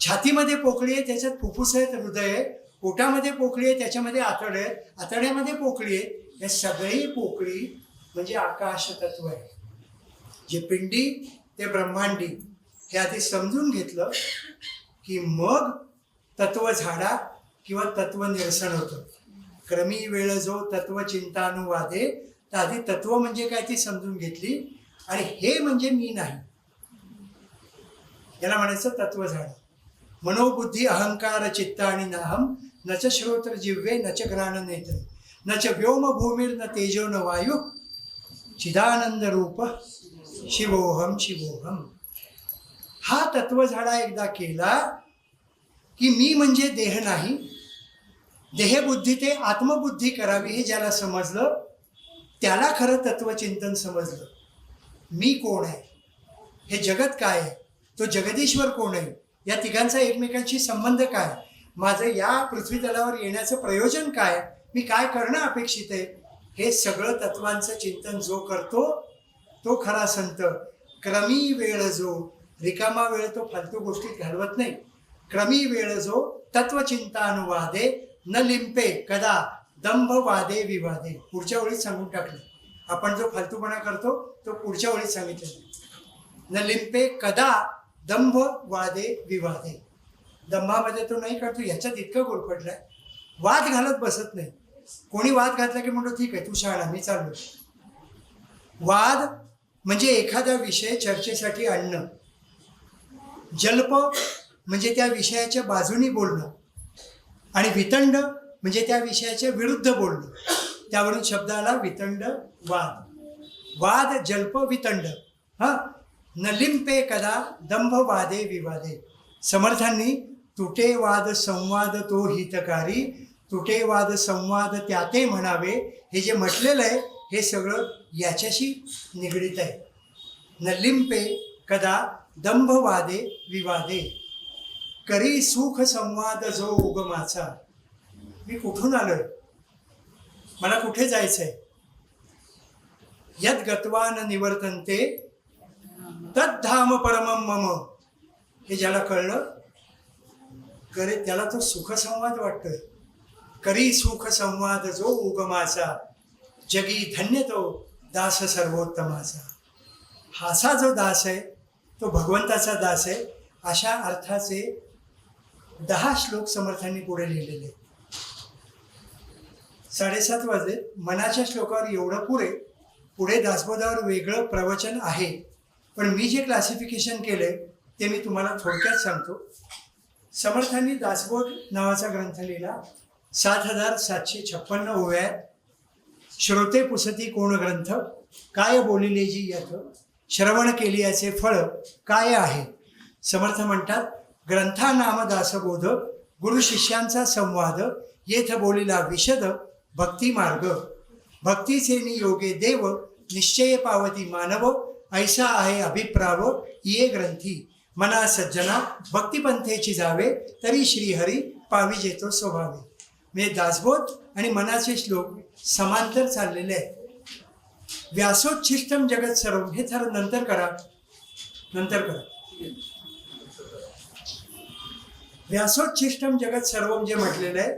छातीमध्ये पोकळी आहे, त्याच्यात फुफ्फुस आहेत, हृदय आहे. पोटामध्ये पोकळी आहे, त्याच्यामध्ये आतड आहे. आतड्यामध्ये पोकळी आहे. या सगळी पोकळी म्हणजे आकाश तत्व आहे. जे पिंडी ते ब्रह्मांडी हे आधी समजून घेतलं की मग तत्व झाडा किंवा तत्व निरसन होतं. क्रमी वेळ जो तत्व चिंतानुवादे तर आधी तत्व म्हणजे काय ती समजून घेतली, आणि हे म्हणजे मी नाही. याला म्हणायचं तत्वझाडा. मनोबुद्धी अहंकार चित्त आणि नाहम, न च श्रोत्र जिव्हे न च घ्राण नेत्र, न च व्योम भूमिर न तेजो न वायू, चिदानंद रूप शिवोहम शिवोहम. हा तत्वझाडा एकदा केला की मी म्हणजे देह नाही, देहबुद्धी ते आत्मबुद्धी करावी हे ज्याला समजलं त्याला खरं तत्वचिंतन समजलं. मी कोण आहे, हे जगत काय आहे, तो जगदीश्वर कोण आहे, या तिघांचा एकमेकांशी संबंध काय, माझं या पृथ्वी तलावर येण्याचं प्रयोजन काय, मी काय करणं अपेक्षित आहे, हे सगळं तत्वांचं चिंतन जो करतो तो खरा संत. क्रमी वेळ जो, रिकामा वेळ तो फालतू गोष्टीत घालवत नाही, क्रमी वेळ जो तत्वचिंतानुवादे न लिंपे कदा दंभ वादे विवादे. पुढच्या ओळीत सांगून टाकले. आपण जो फालतूपणा करतो तो पुढच्या ओळीत सांगितलं. न लिंपे कदा दंभ वादे विवादे. दंभामध्ये तो नाही करतो, ह्याच्यात इतकं गुरफटलाय, वाद घालत बसत नाही. कोणी वाद घातला की म्हणतो ठीक आहे तू शाळा मी चाललो. वाद म्हणजे एखादा विषय चर्चेसाठी आणणं, जल्प म्हणजे त्या विषयाच्या बाजूनी बोलणं, आणि वितंड म्हणजे त्या विषयाच्या विरुद्ध बोलणं. त्यावरून शब्द आला वितंड वाद. वाद जल्प वितंड. हां, न लिंपे कदा दंभ वादे विवादे. समर्थांनी तुटे वाद संवाद तो हितकारी, तुटे वाद संवाद त्याते म्हणावे, हे जे म्हटलेलं आहे हे सगळं याच्याशी निगडीत आहे. न लिंपे कदा दंभ वादे विवादे, करी सुख संवाद जो उगमाचा. मी कुठून आलोय, मला कुठे जायचंय, यद गत्वा न निवर्तन्ते तद्धाम परमं मम. हे ज्याला कळलं करे त्याला तो सुखसंवाद वाटतोय. करी सुख संवाद जो उगमाचा, जगी धन्य तो दास सर्वोत्तमाचा. हाचा जो दास आहे तो भगवंताचा दास आहे, अशा अर्थाचे 10 श्लोक समर्थांनी पुढे लिहिलेले आहेत. 7:30 वाजले. मनाच्या श्लोकावर एवढं पुढे दासबोधावर वेगळं प्रवचन आहे, पण मी जे क्लासिफिकेशन केलंय ते मी तुम्हाला थोडक्यात सांगतो. समर्थांनी दासबोध नावाचा ग्रंथ लिहिला. 7,756 ओव्या आहेत. श्रोते पुसती कोण ग्रंथ, काय बोलिले जी यथ, श्रवण केली याचे फळ काय आहे. समर्थ म्हणतात, ग्रंथा नाम दासबोध, गुरु शिष्यांचा संवाद, येथ बोलिला विशद भक्ती मार्ग. भक्तीचे नियोगे देव, निश्चय पावती मानव, ऐसा आहे अभिप्राव ये ग्रंथी. मना सज्जना भक्तिपंथेची जावे, तरी श्रीहरी पाविजे तो स्वभावे. म्हणजे दासबोध आणि मनाचे श्लोक समांतर चाललेले आहेत. व्यासोच्छिष्टम जगत सर्व हे थर नंतर करा. व्यासोच्छिष्टम जगत सर्वम जे म्हटलेलं आहे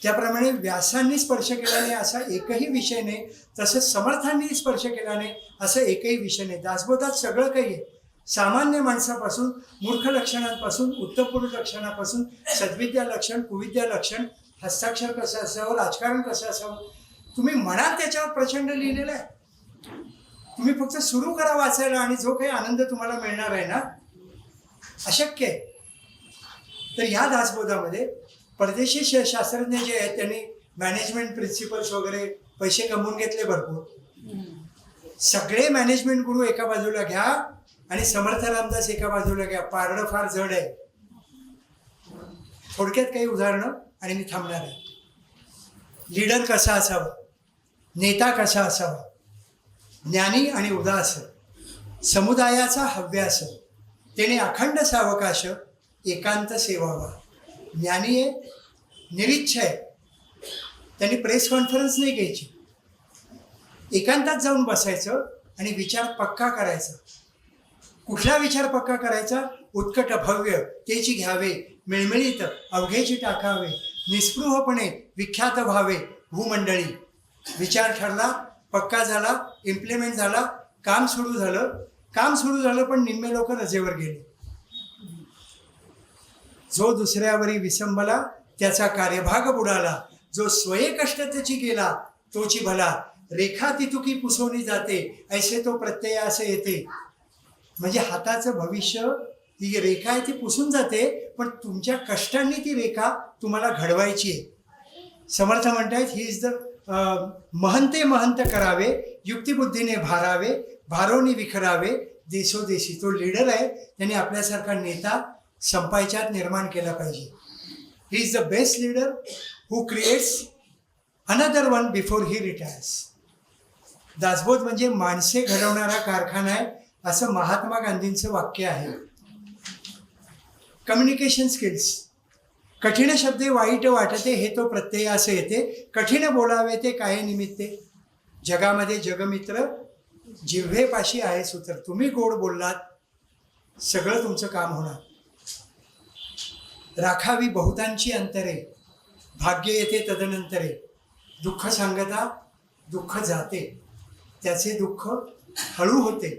त्याप्रमाणे व्यासांनी स्पर्श केला नाही असा एकही विषय नाही, तसंच समर्थांनी स्पर्श केला नाही असं एकही विषय नाही. दासबोधात सगळं काही आहे. सामान्य माणसापासून, मूर्ख लक्षणांपासून, उत्तम पुरुष लक्षणापासून, सद्विद्या लक्षण, कुविद्या लक्षण, हस्ताक्षर कसं असावं, राजकारण कसं असावं, तुम्ही म्हणाल त्याच्यावर प्रचंड लिहिलेलं आहे. तुम्ही फक्त सुरू करा वाचायला आणि जो काही आनंद तुम्हाला मिळणार आहे ना, अशक्य आहे. तर ह्या दासबोधामध्ये परदेशी शास्त्रज्ञ जे आहेत त्यांनी मॅनेजमेंट प्रिन्सिपल्स वगैरे पैसे कमवून घेतले भरपूर. सगळे मॅनेजमेंट गुरु एका बाजूला घ्या आणि समर्थ रामदास एका बाजूला घ्या, पारडं फार जड आहे. थोडक्यात काही उदाहरणं आणि मी थांबणार आहे. लीडर कसा असावा, नेता कसा असावा, ज्ञानी आणि उदास, समुदायाचा हव्यास, त्याने अखंड सावकाश, एकांत सेवावा. ज्ञानी आहे, निरीच्छ आहे, त्यांनी प्रेस कॉन्फरन्स नाही घ्यायची, एकांतात जाऊन बसायचं आणि विचार पक्का करायचा. कुठला विचार पक्का करायचा? उत्कट भव्य तेची घ्यावे, मिळमिळीत अवघेची टाकावे, निस्पृहपणे विख्यात व्हावे भूमंडळी. विचार ठरला, पक्का झाला, इम्प्लिमेंट झाला, काम सुरू झालं पण निम्मे लोक रजेवर गेले. जो दुसऱ्यावरी विसंबला त्याचा कार्यभाग बुडाला, जो स्वये कष्ट त्याची गेला तोची भला. रेखा तितुकी पुसवली जाते ऐसे तो प्रत्यय असे येते. म्हणजे हाताचं भविष्य ही रेखा आहे ती पुसून जाते, पण तुमच्या कष्टांनी ती रेखा तुम्हाला घडवायची आहे. समर्थ म्हणतायत ही इज द महंते महंत करावे, युक्तिबुद्धीने भारावे, भारोनी विखरावे, देशोदेशी. तो लीडर आहे, त्यांनी आपल्यासारखा नेता संपायच्यात निर्माण केला पाहिजे. He is the best leader who creates another one before he retires. Dasbodh म्हणजे माणसे घडवणारा कारखाना आहे, असं महात्मा गांधींचं वाक्य आहे. Communication skills. कठीण शब्दे वाईट वाटते हे तो प्रत्यय असे येते. कठीण बोलावे ते काय निमित्ते. जगामध्ये जगमित्र जिव्हेपाशी आहे सूत्र. तुम्ही गोड बोललात सगळं तुमचं काम होणार. राखावी बहुतांची अंतरे, भाग्य येते तदनंतरे. दुःख सांगता दुःख जाते, त्याचे दुःख हळू होते,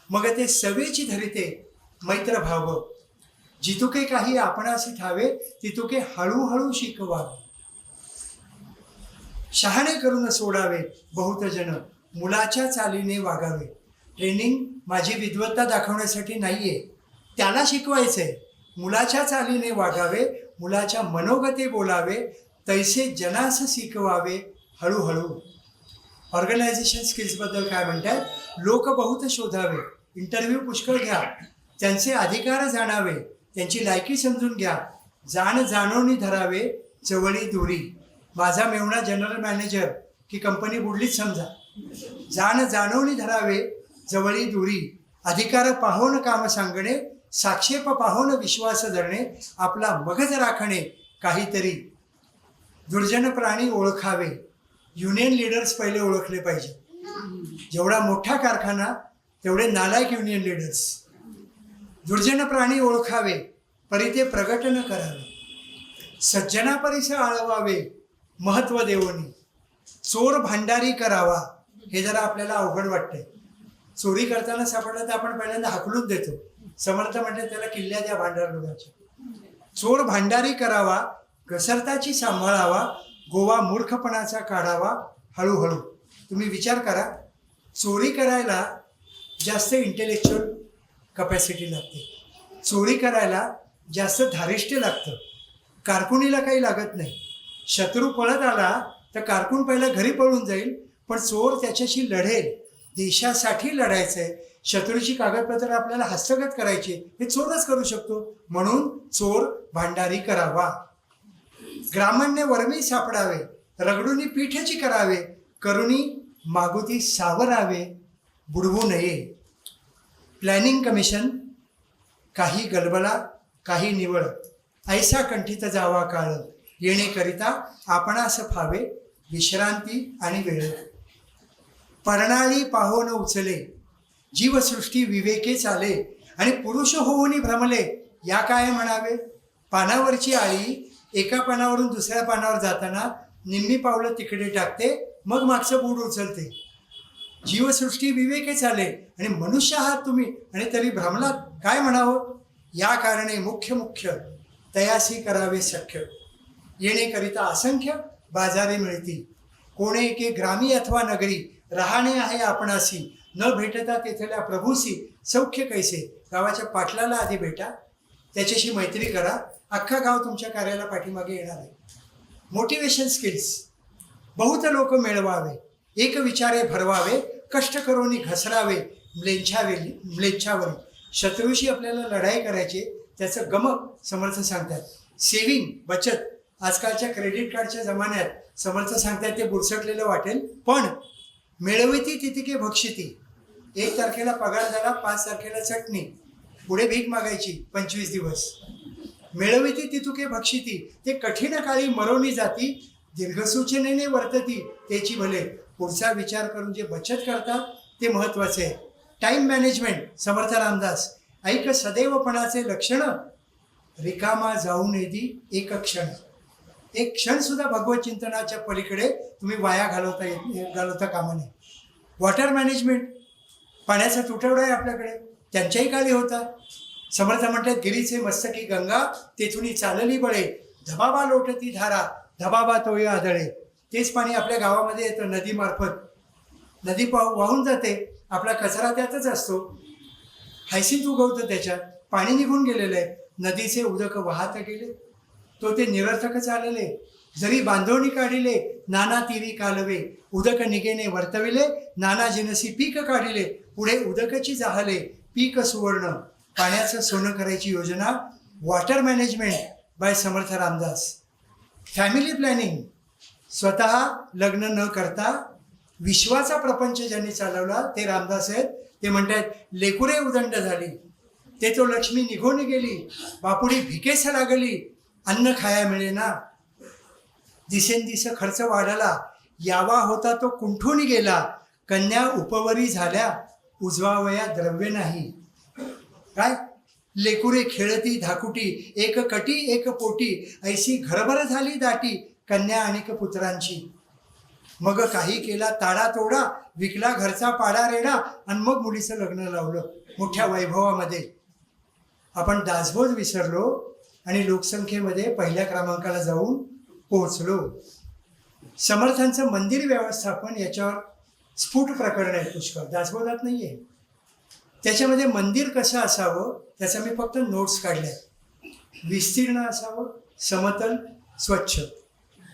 मग ते सवेची धरिते मैत्र भाव. जितुके काही आपणासी ठावे, तितुके हळूहळू शिकवावे. शहाणे करून सोडावे बहुत जन, मुलाच्या चालीने वागावे. ट्रेनिंग माझी विद्वत्ता दाखवण्यासाठी नाहीये, त्याला शिकवायचंय. मुलाच्या चालीने वागावे, मुलाच्या मनोगते बोलावे, तैसे जनास शिकवावे हळूहळू. ऑर्गनायझेशन स्किल्सबद्दल काय म्हणतात? लोक बहुत शोधावे, इंटरव्ह्यू पुष्कळ घ्या, त्यांचे अधिकार जाणावे, त्यांची लायकी समजून घ्या, जाण जाणवणी धरावे, जवळी दुरी. माझा मेवणा जनरल मॅनेजर की कंपनी बुडलीच समजा. जाण जाणवणी धरावे, जवळी दुरी. अधिकार पाहोन काम सांगणे, साक्षेप पाहोन विश्वास धरणे, आपला मगज राखणे काहीतरी. दुर्जन प्राणी ओळखावे. युनियन लीडर्स पहिले ओळखले पाहिजे. जेवढा मोठा कारखाना तेवढे नालायक युनियन लीडर्स. दुर्जन प्राणी ओळखावे, परी ते प्रगट न करावे. सज्जना परिस आळवावे, महत्व देवोनी. चोर भांडारी करावा. हे जरा आपल्याला अवघड वाटतंय. चोरी करताना सापडलं तर आपण पहिल्यांदा हाकलून देतो. समर्थ म्हणते त्याला किल्ल्या द्या भांडार लोकांच्या. चोर भांडारी करावा, घसरताची सांभाळावा, गोवा मूर्खपणाचा काढावा हळूहळू. तुम्ही विचार करा, चोरी करायला जास्त इंटेलेक्च्युअल कपॅसिटी लागते, चोरी करायला जास्त धारिष्ट्य लागतं. कारकुनीला काही लागत नाही. शत्रू पळत आला तर कारकून पहिला घरी पळून जाईल, पण चोर त्याच्याशी लढेल. देशासाठी लढायचं आहे, शत्रूची कागदपत्र आपल्याला हस्तगत करायची, हे चोरच करू शकतो. म्हणून चोर भांडारी करावा. ग्रामण्य वर्मी सापडावे, रगडूनी पीठेची करावे, करुणी मागुती सावरावे, बुडवू नये. Planning commission. काही गलबला काही निवळ, ऐसा कंठित जावा काळ, येणेकरिता आपणास फावे विश्रांती आणि वेळ. परणाळी पाहोन उचले, जीवसृष्टी विवेके चाले, आणि पुरुष होऊनी भ्रमले या काय म्हणावे. पानावरची आळी एका पानावरून दुसऱ्या पानावर जाताना निम्मी पावलं तिकडे टाकते, मग मागचं बूड उचलते. जीवसृष्टी विवेके चाले, आणि मनुष्य आहात तुम्ही आणि तरी भ्रमलात, काय म्हणावं. या कारणे मुख्य मुख्य तयासी करावे सख्य, येणेकरिता असंख्य बाजारे मिळती. कोणे एके ग्रामी अथवा नगरी, राहणे आहे आपणासी, न भेटता तेथल्या प्रभूसी सौख्य कैसे. गावाच्या पाटलाला आधी भेटा, त्याच्याशी मैत्री करा, अख्खा गाव तुमच्या कार्याला पाठीमागे येणार आहे. Motivation skills. बहुत लोक मिळवावे, एक विचारे भरवावे, कष्ट करोनी घसरावे म्लेच्छावरी. शत्रूशी आपल्याला लढाई करायची, त्याचं गमक समर्थ सांगतात. सेविंग, बचत. आजकालच्या क्रेडिट कार्डच्या जमान्यात समर्थ सांगतात ते बुरसटलेलं वाटेल, पण मिळविती तितिके भक्षिती. 1 तारखेला पगार झाला, 5 तारखेला चटणी, पुढे भीक मागायची 25 दिवस. मिळविती तितुके भक्षिती, ते कठीण काळी मरोनी जाती, दीर्घसूचनेने वर्तती त्याची भले. पुढचा विचार करून जे बचत करतात ते महत्त्वाचे आहे. Time management. समर्थ रामदास. ऐक सदैवपणाचे लक्षण, रिकामा जाऊ नेदी एक क्षण. एक क्षणसुद्धा भगवत चिंतनाच्या पलीकडे तुम्ही वाया घालवता कामा नये. Water management. पाण्याचा तुटवडा आहे आपल्याकडे, त्यांच्याही काळी होता. समर्थ म्हणतात गिरीचे मस्तकी गंगा, तेथुनी चालली बळे, धबाबा लोटती धारा, धबाबा तोय आदळे. तेच पाणी आपल्या गावामध्ये येतं नदीमार्फत. नदी वाहून जाते, आपला कचरा त्यातच असतो, हायसिंथ उगवतं त्याच्यात, पाणी निघून गेलेलं आहे, नदीचे उदक वाहत गेले, तो ते निरर्थकच आलेले. जरी बांधवणी काढिले नाना तीरी कालवे, उदक निघेने वर्तविले नाना जिनसी पीक काढिले, पुढे उदकची जाहले पीक सुवर्ण, पाण्याचं सोनं करायची योजना, water management bye Samarth Ramdas. Family planning, स्वतः लग्न न करता विश्वाचा प्रपंच ज्यांनी चालवला ते रामदास आहेत. ते म्हणतात लेकुरे उदंड झाली, ते तो लक्ष्मी निघून गेली, बापुडी भिकेस लागली, अन्न खाया मिळेना, दिसेंदिस खर्च वाढला, यावा होता तो कुंठून गेला, कन्या उपवरी झाल्या, उजवावया द्रव्य नाही. काय लेकुरे खेळती धाकुटी, एक कटी एक पोटी, ऐशी घरभर झाली दाटी, कन्या अनेक पुत्रांची. मग काही केला ताडा तोडा, विकला घरचा पाडा रेडा, आणि मग मुलीचं लग्न लावलं मोठ्या वैभवामध्ये. आपण दासबोध विसरलो आणि लोकसंख्येमध्ये पहिल्या क्रमांकाला जाऊन पोहोचलो. समर्थांचं मंदिर व्यवस्थापन याच्यावर स्फुट प्रकरण आहे पुष्कळ, दासबोधात नाही आहे. त्याच्यामध्ये मंदिर कसं असावं त्याचा मी फक्त नोट्स काढल्या. विस्तीर्ण असावं, समतल, स्वच्छ,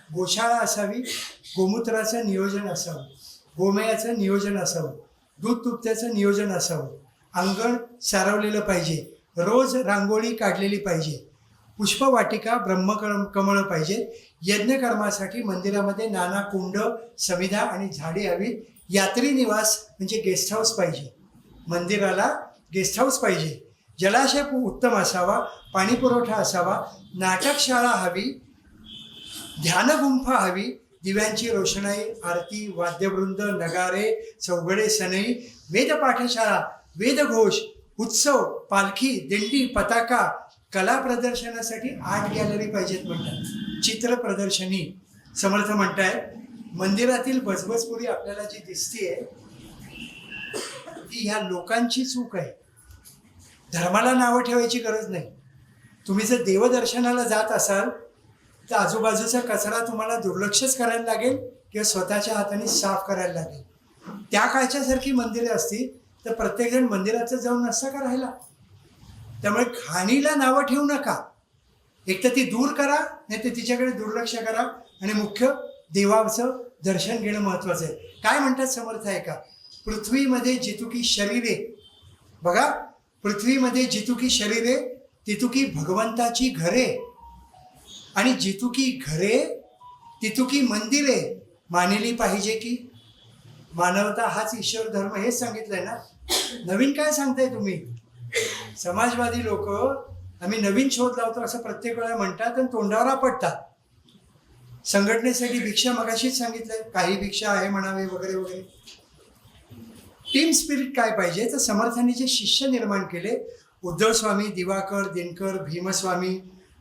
गोशाळा असावी, गोमूत्राचं नियोजन असावं, गोमयाचं नियोजन असावं, दूध तुपत्याचं नियोजन असावं, अंगण सारवलेलं पाहिजे, रोज रांगोळी काढलेली पाहिजे, पुष्पवाटिका ब्रह्मकमळ पाहिजे, यज्ञकर्मासाठी मंदिरामध्ये नाना कुंड, समिधा आणि झाडे हवी, यात्री निवास म्हणजे गेस्ट हाऊस पाहिजे, मंदिराला गेस्ट हाऊस पाहिजे, जलाशय उत्तम असावा, पाणी पुरवठा असावा, नाटकशाळा हवी, ध्यानगुंफा हवी, दिव्यांची रोषणाई, आरती, वाद्यवृंद, नगारे, चौघडे, सनई, वेदपाठशाळा, वेदघोष, उत्सव, पालखी, दिंडी, पताका, कला प्रदर्शनासाठी 8 गॅलरी पाहिजेत म्हणतात, चित्र प्रदर्शनी. समर्थ म्हणतायत मंदिरातील बजबजपुरी आपल्याला जी दिसतीये ती ह्या लोकांची चूक आहे. धर्माला नावं ठेवायची गरज नाही. तुम्ही जर देवदर्शनाला जात असाल तर आजूबाजूचा कचरा तुम्हाला दुर्लक्षच करायला लागेल किंवा स्वतःच्या हाताने साफ करायला लागेल. त्या काळच्यासारखी मंदिरे असती तर प्रत्येकजण मंदिराचं जाऊन नसता का राहिला. त्यामुळे घाणीला नावं ठेवू नका. एक तर ती दूर करा, नाही तर तिच्याकडे दुर्लक्ष करा आणि मुख्य देवाचं दर्शन घेणं महत्त्वाचं आहे. काय म्हणतात समर्थ आहे का, पृथ्वीमध्ये जितुकी शरीरे, बघा, पृथ्वीमध्ये जितुकी शरीरे तितुकी भगवंताची घरे, आणि जितुकी घरे तितुकी मंदिरे मानली पाहिजे की. मानवता हाच ईश्वर धर्म, हेच सांगितलंय ना. नवीन काय सांगताय तुम्ही. समाजवादी लोक आम्ही नवीन शोध लावतो असं प्रत्येक वेळा म्हणतात आणि तोंडावर आपटतात. संघटनेसाठी भिक्षा मगाशीच सांगितलंय, काही भिक्षा आहे म्हणावे वगैरे वगैरे. टीम स्पिरिट काय पाहिजे तर समर्थांनी जे शिष्य निर्माण केले, उद्धव स्वामी, दिवाकर, दिनकर, भीमस्वामी,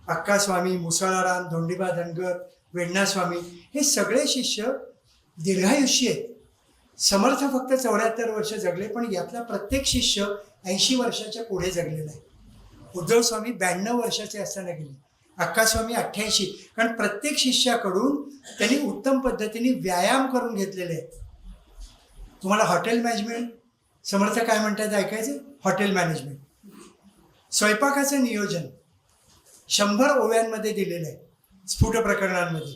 अक्कास्वामी, मुसळाराम, धोंडीबा धनगर, वेण्णास्वामी, हे सगळे शिष्य दीर्घायुष्य आहेत. समर्थ फक्त 74 वर्ष जगले, पण यातला प्रत्येक शिष्य 80 वर्षाच्या पुढे जगलेला आहे. उद्धव स्वामी 92 वर्षाचे असताना गेले, अक्कास्वामी 88. कारण प्रत्येक शिष्याकडून त्यांनी उत्तम पद्धतीने व्यायाम करून घेतलेले आहेत. तुम्हाला हॉटेल मॅनेजमेंट समर्थ काय म्हणतात ऐकायचं. हॉटेल मॅनेजमेंट, स्वयंपाकाचं नियोजन 100 ओव्यांमध्ये दिलेलं आहे. स्फुट प्रकरणांमध्ये,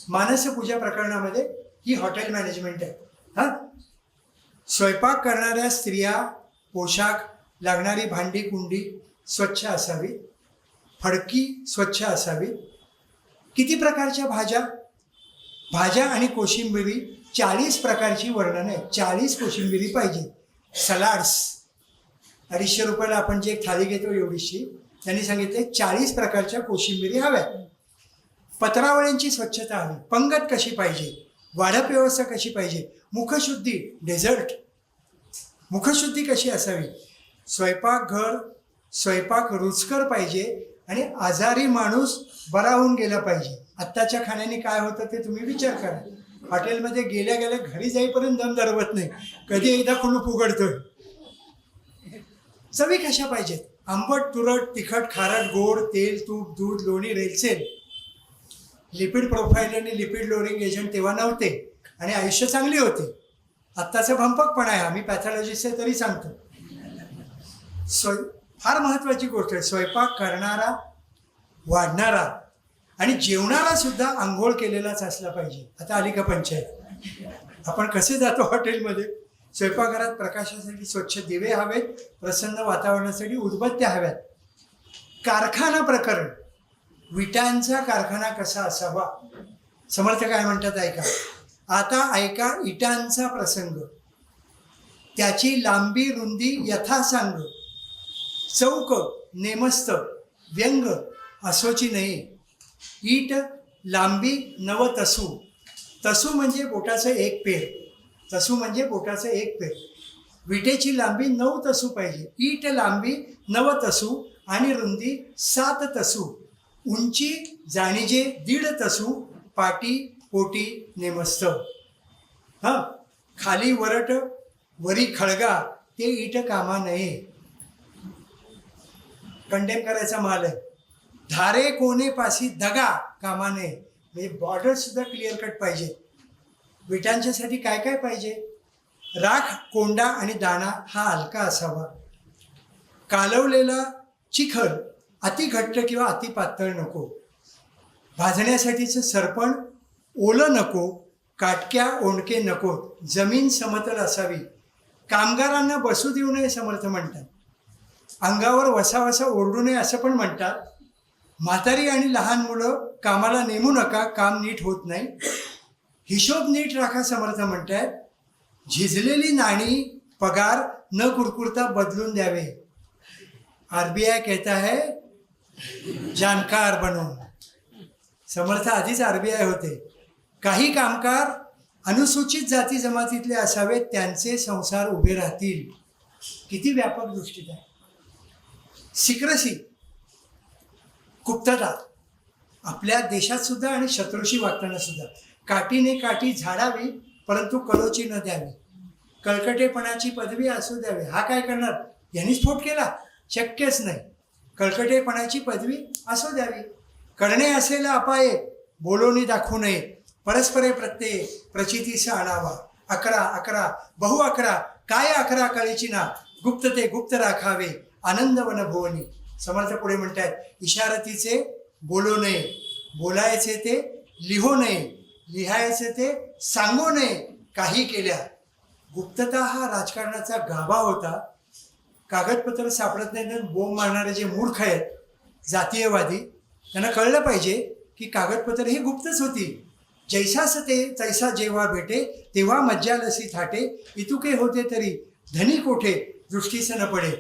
मानस पूजा प्रकरणामध्ये ही हॉटेल मॅनेजमेंट आहे. हां, स्वयंपाक करणाऱ्या स्त्रिया, पोशाख, लागणारी भांडी कुंडी स्वच्छ असावी, फडकी स्वच्छ असावी. किती प्रकारच्या भाज्या आणि कोशिंबिरी, 40 प्रकारची वर्णन आहे. 40 कोशिंबिरी पाहिजे. सलाड्स 250 रुपयाला आपण जी एक थाळी घेतो एवढीशी, त्यांनी सांगितले 40 प्रकारच्या कोशिंबिरी हव्या. पत्रावळ्यांची स्वच्छता हवी. पंगत कशी पाहिजे, वाढप व्यवस्था कशी पाहिजे, मुखशुद्धी, डेझर्ट, मुखशुद्धी कशी असावी. स्वयंपाक रुचकर पाहिजे आणि आजारी माणूस बरा होऊन गेला पाहिजे. आत्ताच्या खाण्याने काय होतं ते तुम्ही विचार करा. हॉटेलमध्ये गेल्या गेल्या घरी जाईपर्यंत दम दरवत नाही, कधी एकदा कुलूप उघडतोय. चवी कशा पाहिजेत, आंबट, तुरट, तिखट, खारट, गोड, तेल, तूप, दूध, लोणी, रेलसेल. लिपिड प्रोफाईल आणि लिपिड लोअरिंग एजंट तेव्हा नव्हते आणि आयुष्य चांगली होते. आत्ताचा भंपकपण आहे, आम्ही पॅथॉलॉजिस्ट आहे तरी सांगतो. फार महत्त्वाची गोष्ट आहे, स्वयंपाक करणारा, वाढणारा आणि जेवणाला सुद्धा आंघोळ केलेलाच असला पाहिजे. आता आली का पंचायत? आपण कसे जातो हॉटेलमध्ये? स्वयंपाकघरात प्रकाशासाठी स्वच्छ दिवे हवेत, प्रसन्न वातावरणासाठी उदबत्त्या हव्यात. कारखाना प्रकरण, विटांचा कारखाना कसा असावा? समर्थ काय म्हणतात ऐका. आता ऐका इटांचा प्रसंग, त्याची लांबी रुंदी यथासांग, चौक नेमस्त व्यंग असोची नाही. ईट लांबी नव तसू, तसू म्हणजे बोटाचं एक पेर, तसू म्हणजे बोटाचं एक पेर. विटेची लांबी 9 तसू पाहिजे. ईट लांबी 9 तसू आणि रुंदी 7 तसू, उंची जाणीजे 1.5 तसू, पाटी पोटी नेमस्त. हां, खाली वरट वरी खळगा, ते ईट कामा नये. कंडेम करायचा माल आहे. धारे कोणे पाशी दगा कामा नये, म्हणजे बॉर्डर सुद्धा क्लिअर कट पाहिजे. विटांच्यासाठी काय काय पाहिजे? राख, कोंडा आणि दाणा हा हलका असावा. कालवलेला चिखल अति घट्ट किंवा अति पातळ नको. भाजण्यासाठीचं सरपण ओलं नको, काटक्या ओंडके नको. जमीन समतल असावी. कामगारांना बसू देऊ नये समर्थ म्हणतात. अंगावर वसावसा ओरडू नये असं पण म्हणतात. म्हातारी आणि लहान मुलं कामाला नेमू नका, काम नीट होत नाही. हिशोब नीट राखा समर्थ म्हणतात. झिजलेली नाणी पगार न कुरकुरता बदलून द्यावे. RBI कहता है जानकार बनो. समर्थ आधीच RBI होते. काही कामगार अनुसूचित जाती जमातीतले असावेत, त्यांचे संसार उभे राहतील. किती व्यापक दृष्टीत आहे. सिक्रेसी, गुप्तता, आपल्या देशात सुद्धा आणि शत्रूशी वागताना सुद्धा. काठीने काठी झाडावी परंतु कलोची न द्यावी. कळकटेपणाची पदवी असू द्यावी. हा काय करणार? यांनी स्फोट केला, शक्यच नाही. कळकटेपणाची पदवी असू द्यावी. करणे असलेला अपाये बोलोनी दाखवू नये. परस्परे प्रत्यय प्रचितीस आणावा. 11 11 बहु 11 काय 11 कळीची ना. गुप्त ते गुप्त राखावे आनंद वनभुवनी. समर्थ पुढे म्हणतात, इशारतीचे बोलू नये, बोलायचे ते लिहो नये, लिहायचे ते सांगू नये. काही केल्या. गुप्तता हा राजकारणाचा गाभा होता. कागदपत्र सापडत नाही तर बोंब मारणारे जे मूर्ख आहेत जातीयवादी, त्यांना कळलं पाहिजे की कागदपत्र ही गुप्तच होती. जैसास ते तैसा जेव्हा भेटे, तेव्हा मज्जा लसी थाटे. इतुके होते तरी धनी कोठे, दृष्टीस न पडे.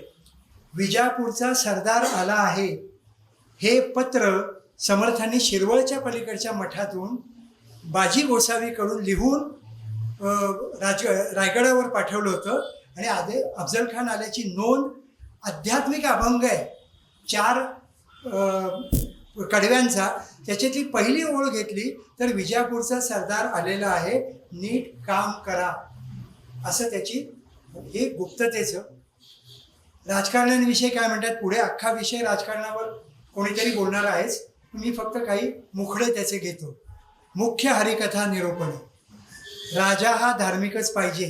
विजापूरचा सरदार आला आहे, हे पत्र समर्थांनी शिरवळच्या पलीकडच्या मठातून बाजी गोसावीकडून लिहून रायगडावर पाठवलं होतं. आणि आधी अफजल खान आल्याची नोंद आध्यात्मिक अभंग आहे 4 कडव्यांचा. त्याच्यातली पहिली ओळ घेतली तर विजापूरचा सरदार आलेला आहे, नीट काम करा, असं त्याची. हे गुप्ततेचं. राजकारण्यांविषयी काय म्हणतात पुढे, अख्खा विषय राजकारणावर कोणीतरी बोलणार आहेच, मी फक्त काही मुखडे त्याचे घेतो. मुख्य हरिकथा निरूपण. राजा हा धार्मिकच पाहिजे,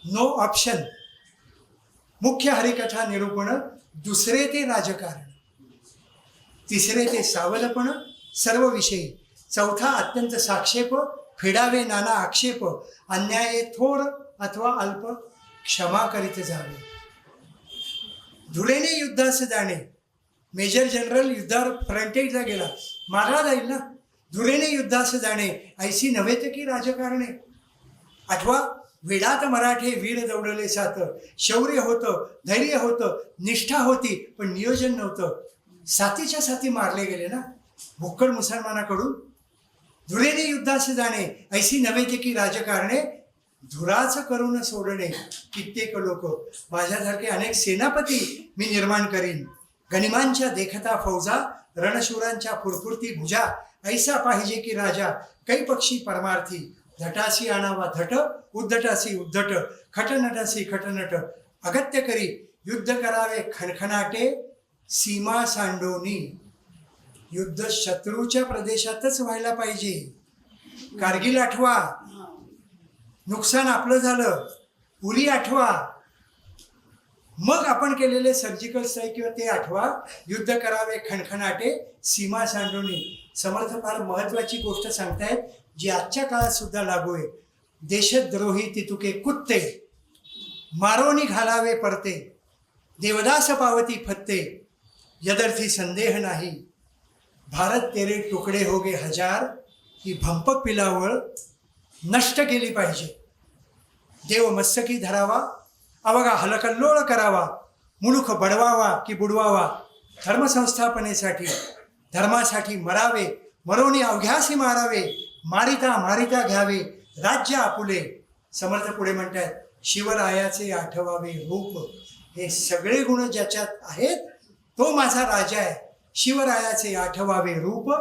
नो ऑप्शन. मुख्य हरिकथा निरूपण. दुसरे ते राजकारण. तिसरे ते सावधपण सर्व विषयी. चौथा अत्यंत साक्षेप, फेडावे नाना आक्षेप. अन्याय थोर अथवा अल्प, क्षमा करीत जावे. धुरेने युद्धास जाणे. मेजर जनरल युद्धावर फ्रंटेजला गेला, मारला जाईल ना. धुरेने युद्धास जाणे ऐसी नव्हे की राजकारणे. आठवा, वेडात मराठे वीर दौडले सात. शौर्य होतं, धैर्य होतं, निष्ठा होती, पण नियोजन नव्हतं. साथीच्या साथी मारले गेले ना भुक्कड मुसलमानाकडून. धुरेने युद्धास जाणे ऐसी नव्हे की राजकारणे. धुराच करून सोडणे कित्येक लोक. माझ्यासारखे अनेक सेनापती मी निर्माण करीन. गनिमांच्या देखता फौजा, रणशूरांच्या फुरफुरती भुजा. ऐसा पाहिजे की राजा, कै पक्षी परमार्थी. धटासी आणावा धट, उद्धटासी उद्धट. खटनटासी खटनट. अगत्य करी युद्ध करावे खणखणाटे. सीमा सांडोनी. युद्ध शत्रूच्या प्रदेशातच व्हायला पाहिजे. कारगिल आठवा, नुकसान आपलं झालं, उरी आठवा, मग आपण केलेले सर्जिकल स्ट्राईक किंवा ते आठवा, युद्ध करावे खणखणाटे सीमा सांडोनी. समर्थ फार महत्वाची गोष्ट सांगतायत जी आजच्या काळात सुद्धा लागू आहे. देशद्रोही तितुके कुत्ते मारोनी घालावे परते, देवदास पावती फत्ते यदर्थी संदेह नाही. भारत तेरे तुकडे होगे हजार, ही भंपक पिलावळ नष्ट केली पाहिजे. देव मस्तकी धरावा, अवघा हलकल्लोळ करावा, मुलुख बडवावा की बुडवावा. धर्मसंस्थापनेसाठी धर्मासाठी मरावे, मरोनी अवघ्यासी मारावे. मारिता मारिता घ्यावे राज्य आपुले. समर्थ पुढे म्हणतात शिवरायाचे आठवावे रूप. हे सगळे गुण ज्याच्यात आहेत तो माझा राजा आहे. शिवरायाचे आठवावे रूप,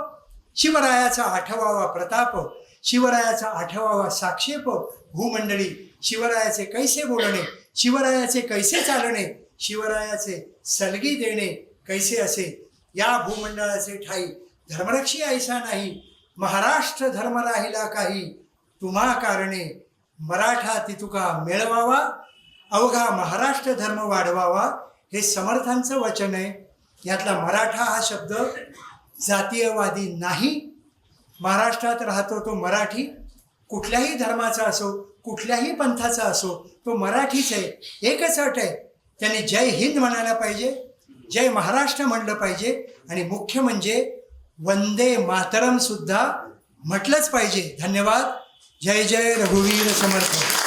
शिवरायाचा आठवावा प्रताप, शिवरायाचा आठवावा साक्षेप. भूमंडळी शिवरायाचे कैसे बोलणे, शिवरायाचे कैसे चालणे, शिवरायाचे सलगी देणे कैसे असे. या भूमंडळाचे ठाई धर्मरक्षी ऐसा नाही. महाराष्ट्र धर्म राहिला काही, तुम्हा कारणे मराठा तितुका मिळवावा. अवघा महाराष्ट्र धर्म वाढवावा. हे समर्थांचं वचन आहे. यातला मराठा हा शब्द जातीयवादी नाही. महाराष्ट्रात राहतो तो मराठी, कुठल्याही धर्माचा असो, कुठल्याही पंथाचा असो, तो मराठीच आहे. एकच अट आहे, त्यांनी जय हिंद म्हणायला पाहिजे, जय महाराष्ट्र म्हणलं पाहिजे, आणि मुख्य म्हणजे वंदे मातरम सुद्धा म्हटलंच पाहिजे. धन्यवाद. जय जय रघुवीर समर्थ.